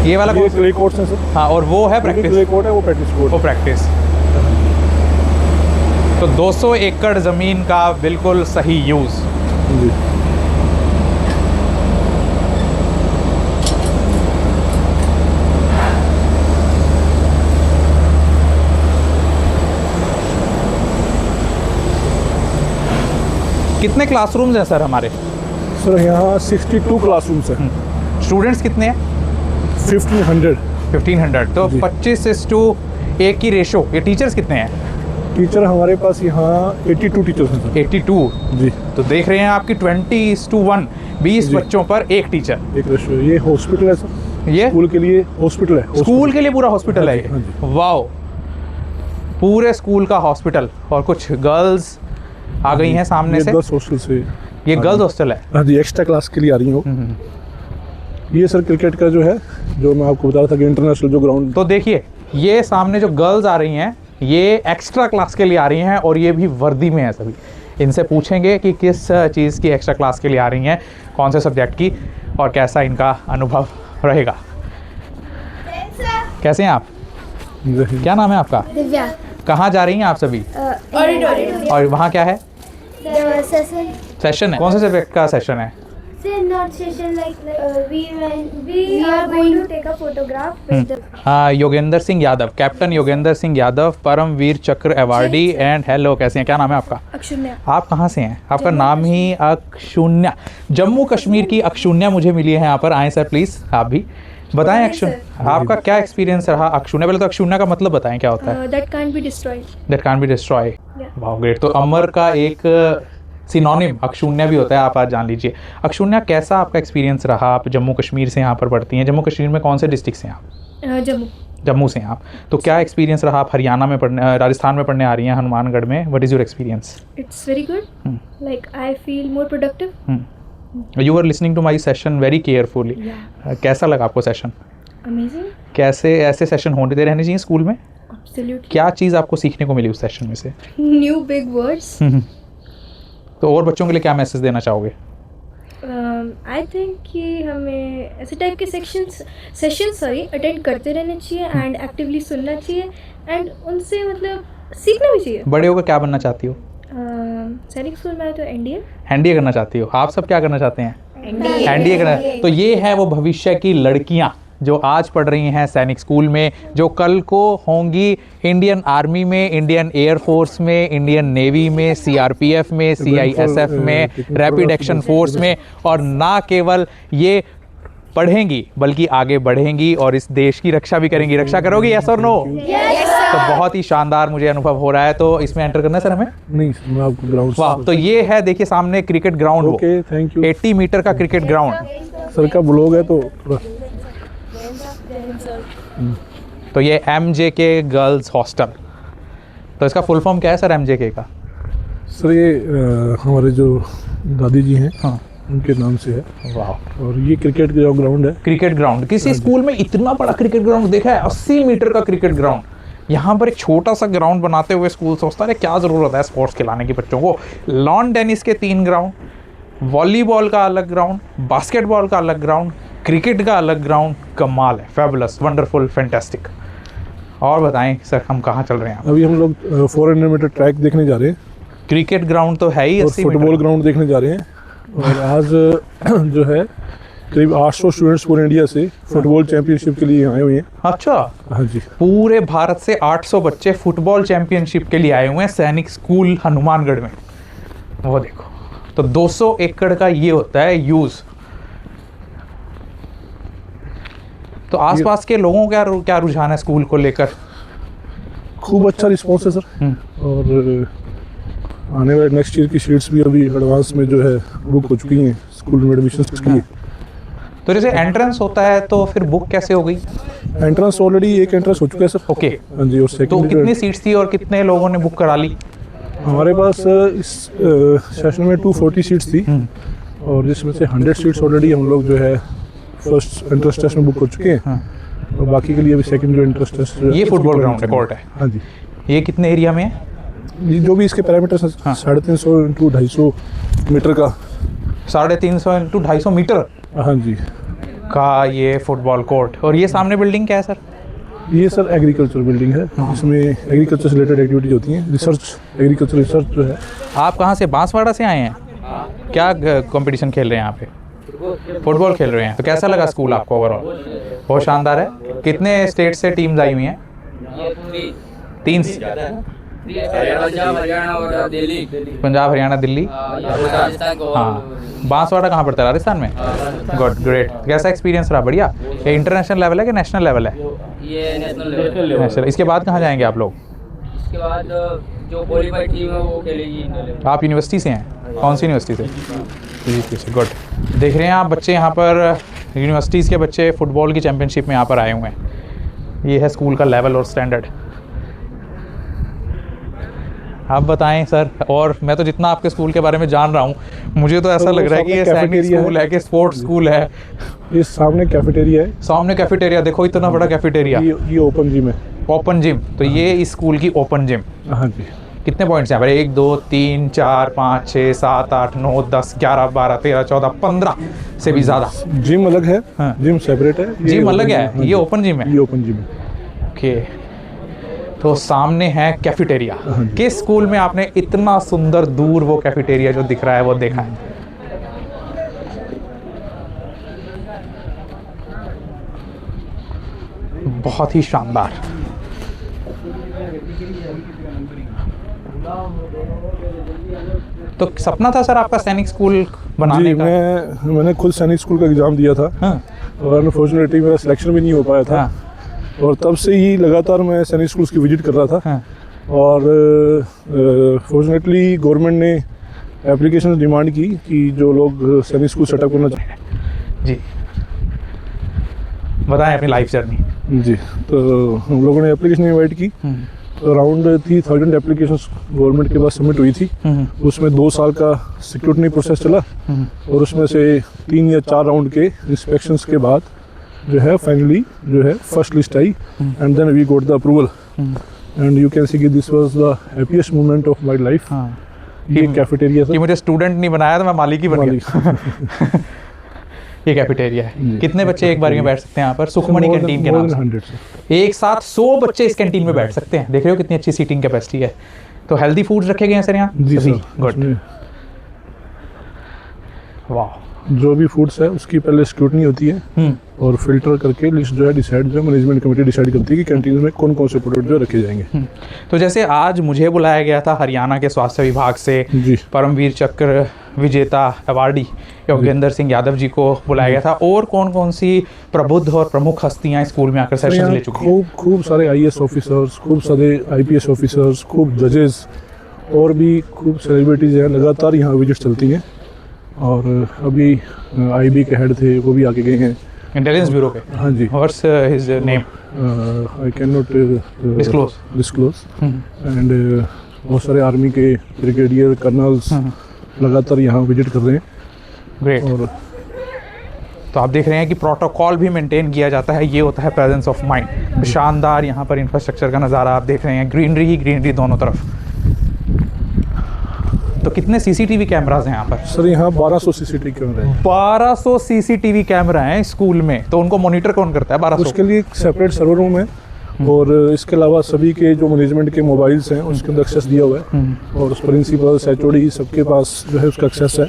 ये क्ले कोर्ट्स हैं सर। हाँ, और वो है प्रैक्टिस। क्ले कोर्ट है, वो प्रैक्टिस कोर्ट। वो प्रैक्टिस। तो 200 एकड़ ज़मीन का बिल्कुल सही यूज़। जी। कितने क्लासरूम्स हैं सर हमारे? सर यहाँ 62 क्लासरूम्स हैं। स्टूडेंट्स कितने हैं? 1500। 1500। तो जी। 25:1 की रेशो। ये टीचर्स कितने हैं? टीचर हमारे पास यहाँ 82 टीचर्स हैं सर। 82। जी। तो देख रहे हैं आपकी 20:1, 20 जी। बच्चों पर एक टीचर। एक रेशियो। ये हॉस्पिटल है सर, ये स्कूल के लिए हॉस्पिटल है। स्कूल के लिए पूरा हॉस्पिटल है हाँ ये? जी। वाओ, पूरे स्कूल का हॉस्पिटल। और कुछ गर्ल्स आ गई हैं सामने से। गर्ल्स हॉस्टल से। ये गर्ल्स हॉस्टल है। हाँ जी, एक्स्ट्रा क्लास के लिए आ रही हैं वो। ये सर क्रिकेट का जो है, जो मैं आपको बता रहा था कि इंटरनेशनल जो ग्राउंड। तो देखिए ये सामने जो गर्ल्स आ रही हैं ये एक्स्ट्रा क्लास के लिए आ रही हैं, और ये भी वर्दी में है सभी। इनसे पूछेंगे कि किस चीज़ की एक्स्ट्रा क्लास के लिए आ रही हैं, कौन से सब्जेक्ट की, और कैसा इनका अनुभव रहेगा। कैसे हैं आप? क्या नाम है आपका? दिव्या। कहाँ जा रही हैं आप सभी? ऑडिटोरियम। और वहाँ क्या है? सेशन। सेशन है? कौन से सब्जेक्ट का सेशन है? Not session like we are going to take a photograph with the Yogendra Singh Yadav, captain Yogendra Singh Yadav, Param Vir Chakra awardee. And hello, कैसे हैं? क्या नाम है आपका? अक्षुण्या। आप कहाँ से हैं? आपका नाम ही अक्षुण्या। जम्मू कश्मीर की अक्षुण्या मुझे मिली है यहाँ पर। आए सर प्लीज़, आप भी बताएं अक्षुण्या, आपका क्या एक्सपीरियंस रहा? अक्षुण्या, पहले तो अक्षुण्या का मतलब बताएं क्या होता है? That can't be destroyed. That can't be destroy. Yeah. वाह ग्रेट। तो अमर का एक सिनोनिम अक्षुण्या भी होता है, आप आज जान लीजिए। अक्षुण्या, कैसा आपका एक्सपीरियंस रहा? आप जम्मू कश्मीर से यहाँ पर पढ़ती हैं। जम्मू कश्मीर में कौन से डिस्ट्रिक्ट से हैं आप? जम्मू। जम्मू से हैं आप। तो क्या एक्सपीरियंस रहा? आप हरियाणा में पढ़ने, राजस्थान में पढ़ने आ रही हैं, हनुमानगढ़ में। What is your experience? It's very good. Like I feel more productive. You are listening to my session very carefully. कैसा लगा आपको सेशन? Amazing. कैसे ऐसे सेशन होते रहने चाहिए स्कूल में? Absolutely. क्या चीज़ आपको सीखने को मिली उस सेशन में से? New big words. तो और बच्चों के लिए क्या मैसेज देना चाहोगे? आई थिंक कि हमें ऐसे टाइप के सेशन अटेंड करते रहने चाहिए एंड एक्टिवली सुनना चाहिए एंड उनसे मतलब सीखना भी चाहिए। बड़े होकर क्या बनना चाहती हो? सैनिक स्कूल में तो एनडीए करना चाहती हो। आप सब क्या करना चाहते हैं? एनडीए करना। तो ये है वो भविष्य की लड़कियां जो आज पढ़ रही हैं सैनिक स्कूल में, जो कल को होंगी इंडियन आर्मी में, इंडियन एयरफोर्स में, इंडियन नेवी में, सीआरपीएफ में, सीआईएसएफ में, रैपिड एक्शन फोर्स में, और ना केवल ये पढ़ेंगी बल्कि आगे बढ़ेंगी और इस देश की रक्षा भी करेंगी। रक्षा करोगी, यस और नो? तो बहुत ही शानदार मुझे अनुभव हो रहा है। तो इसमें एंटर करना है सर हमें? नहीं, मैं आपको ग्राउंड। वाह, तो ये है देखिए सामने cricket ground. Okay, thank you. 80 metre का क्रिकेट ग्राउंड। सर का ब्लॉग है तो थोड़ा। तो ये MJK गर्ल्स हॉस्टल, तो इसका फुल फॉर्म क्या है सर MJK का? सर ये हमारे जो दादी जी हैं, हाँ, उनके नाम से है। वाह। और ये क्रिकेट का ग्राउंड है। क्रिकेट ग्राउंड, किसी स्कूल में इतना बड़ा क्रिकेट ग्राउंड देखा है? 80 मीटर का क्रिकेट ग्राउंड। यहाँ पर एक छोटा सा ग्राउंड बनाते हुए स्कूल सोचता है क्या ज़रूरत है स्पोर्ट्स खिलाने की बच्चों को। लॉन टेनिस के 3 ग्राउंड, वॉलीबॉल का अलग ग्राउंड, बास्केटबॉल का अलग ग्राउंड, क्रिकेट का अलग ग्राउंड। कमाल है, फैबुलस, वंडरफुल, फैंटास्टिक। और बताएं सर, हम कहाँ चल रहे हैं? अभी हम लोग 400 मीटर ट्रैक देखने जा रहे हैं क्रिकेट ग्राउंड तो है ही, और 80 फुटबॉल मीटर। ग्राउंड देखने जा रहे हैं। और आज जो है करीब 800 स्टूडेंट्स पूरे इंडिया से फुटबॉल चैंपियनशिप के लिए आए हुए हैं। अच्छा, हाँ जी। पूरे भारत से 800 बच्चे फुटबॉल चैंपियनशिप के लिए आए हुए हैं सैनिक स्कूल हनुमानगढ़ में। वो देखो, तो 200 एकड़ का ये होता है यूज। तो आसपास के लोगों का क्या रुझान है स्कूल को लेकर? खूब अच्छा रिस्पॉन्स है सर। और आने वाले नेक्स्ट ईयर की शीट्स भी अभी एडवांस में जो है बुक हो चुकी हैं स्कूल में एडमिशन के लिए। तो जैसे एंट्रेंस होता है तो फिर बुक कैसे हो गई? एंट्रेंस ऑलरेडी एक एंट्रेंस हो चुका है सर। ओके, हाँ जी। और तो सेकंड कितनी सीट्स थी और कितने लोगों ने बुक करा ली? हमारे पास इस सेशन में 240 सीट्स थी और जिसमें से 100 सीट्स ऑलरेडी हम लोग जो है फर्स्ट एंट्रेंस टेस्ट में बुक हो चुके हैं। और बाकी के लिए अभी सेकंड जो एंट्रेंस टेस्ट। ये फुटबॉल ग्राउंड है, कोर्ट है। हाँ जी। ये कितने एरिया में है? ये जो भी इसके पैरामीटर्स हैं, 350 इंटू 250 मीटर का। 350 इंटू 250 मीटर हाँ जी। का ये फुटबॉल कोर्ट। और ये सामने बिल्डिंग क्या है सर? ये सर एग्रीकल्चर बिल्डिंग है, इसमें एग्रीकल्चर से रिलेटेड एक्टिविटीज होती हैं। रिसर्च, एग्रीकल्चर रिसर्च जो है। आप कहाँ से, बांसवाड़ा से आए हैं? क्या कंपटीशन खेल रहे हैं यहाँ पे? फुटबॉल खेल रहे हैं। तो कैसा लगा स्कूल आपको ओवरऑल? बहुत शानदार है। कितने स्टेट से टीम्स आई हुई हैं? 3। पंजाब, हरियाणा, दिल्ली। हाँ, बांसवाड़ा कहाँ पड़ता है? राजस्थान में। Good, great. कैसा एक्सपीरियंस रहा? बढ़िया। ये इंटरनेशनल लेवल है कि नेशनल लेवल है? ये नेशनल लेवल। नेशनल। इसके बाद कहाँ जाएंगे आप लोग? इसके बाद जो क्वालिफाइड टीम है वो खेलेगी इंटर लेवल। आप यूनिवर्सिटी से हैं? कौन सी यूनिवर्सिटी से? गुड। देख रहे हैं आप बच्चे यहाँ पर, यूनिवर्सिटीज़ के बच्चे फुटबॉल की चैम्पियनशिप में यहाँ पर आए हुए हैं। ये है स्कूल का लेवल और स्टैंडर्ड। आप बताएं सर। और मैं तो जितना आपके स्कूल के बारे में जान रहा हूँ, मुझे तो ऐसा लग रहा है कि ये सैनिक स्कूल है कि स्पोर्ट्स स्कूल है। ये सामने कैफेटेरिया है। सामने कैफेटेरिया देखो, इतना बड़ा कैफेटेरिया। ये ओपन जिम है। ओपन जिम, तो ये इस स्कूल की ओपन जिम। हाँ जी। कितने पॉइंट्स हैं यहाँ पर? 1 2 3 4 5 6 7 8 9 10 11 12 13 14 15 से भी ज़्यादा। जिम अलग है। हाँ। जिम सेपरेट है। जिम अलग है, ये ओपन जिम है। ये ओपन जिम है। ओके, तो सामने है कैफेटेरिया। किस स्कूल में आपने इतना सुंदर दूर वो कैफेटेरिया जो दिख रहा है वो देखा है? बहुत ही शानदार। तो सपना था सर आपका सैनिक स्कूल बनाने जी, का? मैंने खुद सैनिक स्कूल का एग्ज़ाम दिया था। हाँ। और अनफॉर्चुनेटली मेरा सिलेक्शन भी नहीं हो पाया था। हाँ। और तब से ही लगातार मैं सैनिक स्कूल्स की विजिट कर रहा था। हाँ। और फॉर्चुनेटली गवर्नमेंट ने एप्लीकेशन डिमांड की कि जो लोग सैनिक स्कूल सेटअप करना चाहें। जी, बताएं अपनी लाइफ जर्नी। जी, तो हम लोगों ने एप्लीकेशन इनवाइट की। तो अराउंड 3000 एप्लीकेशंस गवर्नमेंट के पास सबमिट हुई थी। उसमें 2 साल का सिक्योरिटी प्रोसेस चला और उसमें से 3 या 4 राउंड के इंस्पेक्शंस के बाद जो है फाइनली जो है फर्स्ट लिस्ट आई and then we got the approval and you can see कि this was the happiest moment of my life. ये कैफेटेरिया कि मुझे स्टूडेंट नहीं बनाया तो मैं मालिक ही बन गया। ये कैफेटेरिया है। कितने बच्चे एक बारी में बैठ सकते हैं यहाँ पर? सुखमणि कैंटीन के नाम से एक साथ 100 बच्चे इस कैंटीन में बैठ सकते हैं। देख रहे हो कितनी अच्छी सीटिंग कैपेसिटी है। तो हेल्दी फूड्स रखे गए हैं सर यहाँ? जी सर। गुड, वाह। जो भी फूड्स है उसकी पहले स्क्रूटनी होती है और फिल्टर करके लिस्ट जो है डिसाइड जो है मैनेजमेंट कमेटी डिसाइड करती है कि कैंटीन में कौन कौन से प्रोडक्ट जो रखे जाएंगे। तो जैसे आज मुझे बुलाया गया था हरियाणा के स्वास्थ्य विभाग से, जी। परमवीर चक्र विजेता अवार्डी योगेंद्र सिंह यादव जी को बुलाया गया था, और कौन कौन सी प्रबुद्ध और प्रमुख हस्तियां स्कूल में आकर सेशन ले चुकी हैं? खूब सारे IAS ऑफिसर्स, खूब सारे IPS ऑफिसर्स, खूब जजेस और भी खूब सेलिब्रिटीज़ हैं, लगातार यहाँ विजिट चलती हैं। और अभी IB के हेड थे वो भी आके गए हैं, इंटेलिजेंस ब्यूरो के। हाँ जी। What's his name? I can not disclose. And बहुत सारे आर्मी के ब्रिगेडियर कर्नल्स लगातार यहाँ विजिट कर रहे हैं। ग्रेट। और तो आप देख रहे हैं कि प्रोटोकॉल भी मेंटेन किया जाता है, ये होता है प्रेजेंस ऑफ माइंड। शानदार यहाँ पर इंफ्रास्ट्रक्चर का नज़ारा आप देख रहे हैं, ग्रीनरी ही ग्रीनरी दोनों तरफ। तो कितने CCTV कैमराज हैं यहाँ पर? सर यहाँ 1200 CCTV कैमरे हैं। 1200 CCTV कैमरा हैं स्कूल में, तो उनको मॉनिटर कौन करता है? 1200। उसके लिए एक सेपरेट सर्वर रूम है और इसके अलावा सभी के जो मैनेजमेंट के मोबाइल्स हैं उसके अंदर एक्सेस दिया हुआ है और उस प्रिंसिपल HOD सबके पास जो है उसका एक्सेस है।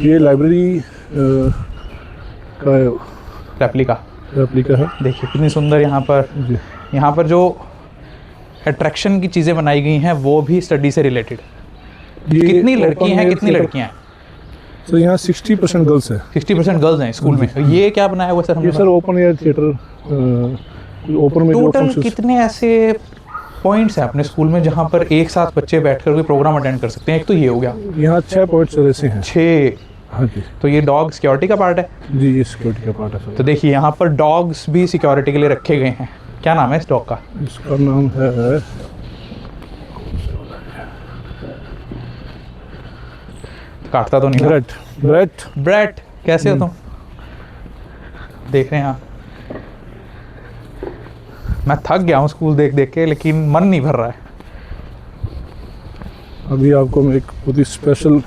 ये लाइब्रेरी का रेप्लिका है। देखिए कितनी सुंदर यहाँ पर, जी। यहाँ पर जो अट्रैक्शन की चीज़ें बनाई गई हैं वो भी स्टडी से रिलेटेड। ये कितनी लड़की हैं, कितनी theater- लड़कियाँ हैं? सर यहाँ 60% गर्ल्स हैं। 60% गर्ल्स हैं स्कूल में। ये क्या बनाया हुआ सर? ये sir open air theatre, open में जो टोटल functions- कितने ऐसे पॉइंट्स हैं अपने स्कूल में जहाँ पर एक साथ बच्चे बैठकर कोई प्रोग्राम अटेंड कर सकते हैं? एक तो ये हो गया, यहाँ 6 पॉइंट्स ऐसे हैं। 6। हाँ जी। तो ये डॉग सिक्योरिटी का पार्ट है। जी ये सिक्योरिटी का पार्ट है सर। तो देखिए यहाँ पर डॉग्स भी सिक्योरिटी के लिए रखे गए हैं। क्या नाम है इस डॉग का? इसका नाम है काटता तो नहीं ना? ब्रेट। ब्रेट। कैसे हो तुम? देख रहे हैं आप, मैं थक गया हूँ स्कूल देख देख के, लेकिन मन नहीं भर रहा है। अभी आपको मैं एक बहुत ही स्पेशल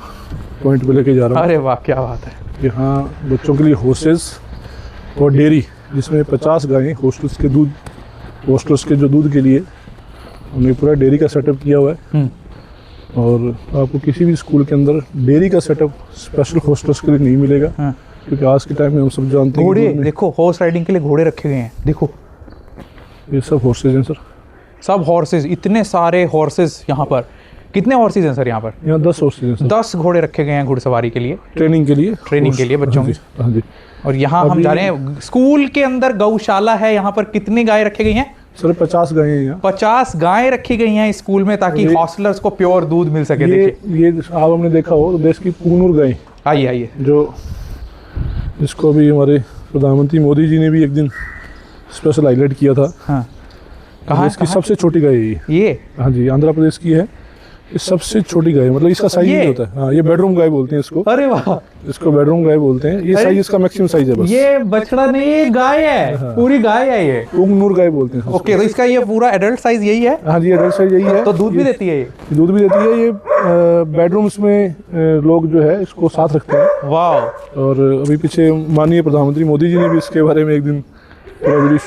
पॉइंट पे लेके जा रहा हूँ। अरे वाह, क्या बात है। यहाँ बच्चों के लिए हॉर्सेस और डेयरी, जिसमें 50 गायें हॉस्टल्स के जो दूध के लिए हमने पूरा डेयरी का सेटअप किया हुआ है। और आपको किसी भी स्कूल के अंदर डेयरी का सेटअप स्पेशल हॉस्टल्स के लिए नहीं मिलेगा। हाँ। क्योंकि आज के टाइम में हम सब जानते हैं घोड़े कि देखो, हॉर्स राइडिंग के लिए घोड़े रखे गए हैं। देखो ये सब हॉर्सेज हैं सर। सब हॉर्सेज, इतने सारे हॉर्सेज यहाँ पर। कितने हॉर्सेज हैं सर यहाँ पर? यहाँ 10 हॉर्सेज हैं सर। 10 घोड़े रखे गए हैं घुड़सवारी के लिए, ट्रेनिंग के लिए बच्चों की। हाँ जी। और यहाँ हम जा रहे हैं स्कूल के अंदर गौशाला है। यहाँ पर कितनी गाय रखी गई हैं? सर 50 गायें हैं यहाँ। 50 गायें रखी गई हैं स्कूल में, ताकि हॉस्टलर्स को प्योर दूध मिल सके। देखिए ये आप हमने देखा हो तो देश की पूनूर गाय, आइए आइए, जो इसको अभी हमारे प्रधानमंत्री मोदी जी ने भी एक दिन स्पेशल हाईलाइट किया था। हाँ। कहाँ इसकी सबसे छोटी गाय है ये? हाँ जी, आंध्र प्रदेश की है। ये सबसे छोटी गाय, मतलब इसका साइज ये? नहीं होता है। हाँ, ये बेडरूम गाय बोलते हैं इसको। अरे वाह, इसको बेडरूम गाय बोलते हैं। ये अरे, साइज इसका मैक्सिमम साइज है बस। ये बछड़ा नहीं, ये गाय है, पूरी गाय है ये। पूंगनूर गाय बोलते हैं इसको। ओके, तो इसका ये पूरा एडल्ट साइज यही है? हाँ जी, एडल्ट साइज यही है। तो दूध भी देती है ये? दूध भी देती है। ये बेडरूम्स में लोग जो है इसको साथ रखते हैं। वाह। और अभी पीछे माननीय प्रधानमंत्री मोदी जी ने भी इसके बारे में एक दिन पूरा वीडियो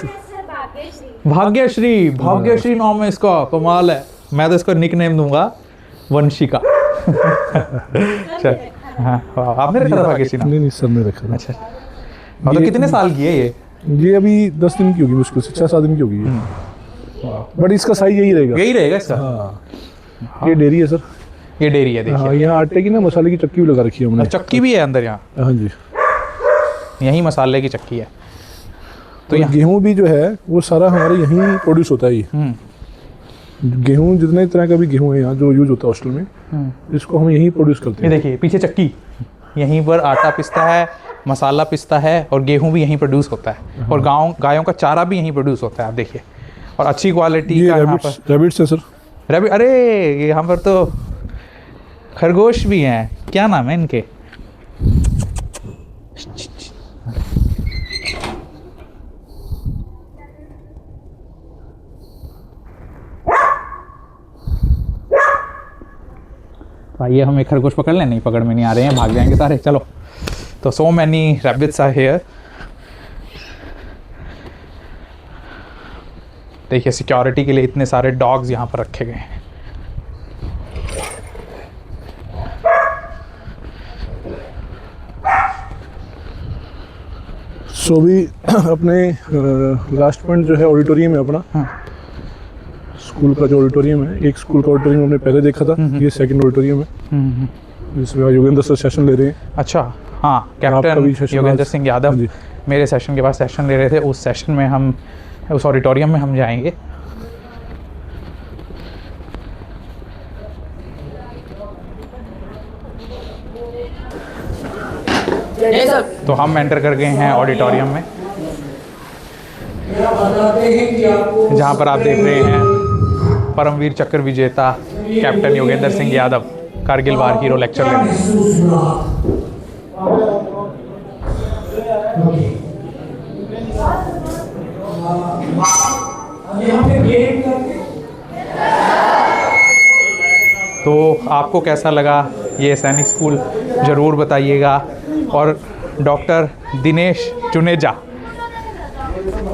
भाग्यश्री नाम है इसका। कमाल है। मैं तो इसको निक नेम दूंगा वंशिका। चल, हाँ, वाह, आपने रखा था भाग्यश्री नाम? नहीं सर ने रखा था। अच्छा, और तो कितने साल की है ये? ये अभी 10 दिन की होगी, मुश्किल से 6-7 दिन की होगी। बट इसका साइज यही रहेगा। यही रहेगा इसका? हाँ। ये डेयरी है सर। ये डेयरी है, देखिए। हाँ, यहाँ आटे की ना मसाले की चक्की भी लगा रखी है हमने। चक्की भी है अंदर यहाँ? हाँ जी, यही मसाले की चक्की है। तो गेहूं भी जो है वो सारा हमारे यहीं प्रोड्यूस होता है। ये गेहूं, जितने तरह का भी गेहूं है यहाँ जो यूज होता है हॉस्टल में, इसको हम यहीं प्रोड्यूस करते ये हैं। देखिए पीछे चक्की, यहीं पर आटा पिसता है, मसाला पिसता है, और गेहूं भी यहीं प्रोड्यूस होता है। और गायों का चारा भी यहीं प्रोड्यूस होता है, आप देखिए। और अच्छी क्वालिटी ये का यहाँ पर रैबिट्स है सर। रैबिट। अरे यहाँ पर तो खरगोश भी हैं। क्या नाम है इनके? आइए हम एक खरगोश पकड़ लें। नहीं, पकड़ में नहीं आ रहे हैं, भाग जाएंगे सारे। चलो, तो so many rabbits are here. देखिए सिक्योरिटी के लिए इतने सारे डॉग्स यहाँ पर रखे गए हैं। सो अभी अपने लास्ट पॉइंट जो है ऑडिटोरियम है अपना। हाँ। स्कूल का जो ऑडिटोरियम है, एक स्कूल का ऑडिटोरियम हमने पहले देखा था, ये सेकंड ऑडिटोरियम है जिसमें योगेंद्र सर सेशन ले रहे हैं। अच्छा, हाँ, आपका भी कैप्टन सेशन योगेंद्र आज- सिंह यादव हाँ जी। मेरे सेशन के बाद सेशन ले रहे थे। उस सेशन में हम, उस ऑडिटोरियम में हम जाएंगे। नहीं सर, तो हम एंटर कर गए हैं ऑडिटोरियम में, जहाँ पर आप देख रहे हैं परमवीर चक्र विजेता कैप्टन योगेंद्र सिंह यादव कारगिल वार हीरो लेक्चर ले रहे हैं। तो आपको कैसा लगा ये सैनिक स्कूल, ज़रूर बताइएगा। और डॉक्टर दिनेश चुनेजा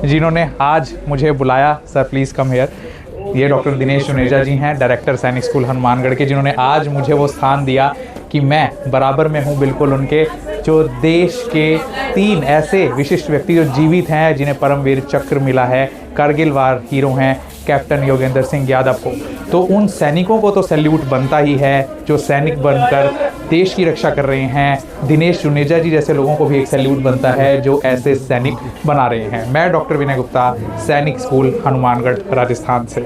जिन्होंने आज मुझे बुलाया, सर प्लीज़ कम हेयर, ये डॉक्टर दिनेश चुनेजा जी हैं, डायरेक्टर सैनिक स्कूल हनुमानगढ़ के, जिन्होंने आज मुझे वो स्थान दिया कि मैं बराबर में हूँ बिल्कुल उनके, जो देश के 3 ऐसे विशिष्ट व्यक्ति जो जीवित हैं, जिन्हें परमवीर चक्र मिला है, कारगिल वार हीरो हैं कैप्टन योगेंद्र सिंह यादव को। तो उन सैनिकों को तो सैल्यूट बनता ही है जो सैनिक बनकर देश की रक्षा कर रहे हैं। दिनेश चुनेजा जी जैसे लोगों को भी एक सैल्यूट बनता है जो ऐसे सैनिक बना रहे हैं। मैं डॉक्टर विनय गुप्ता, सैनिक स्कूल हनुमानगढ़, राजस्थान से।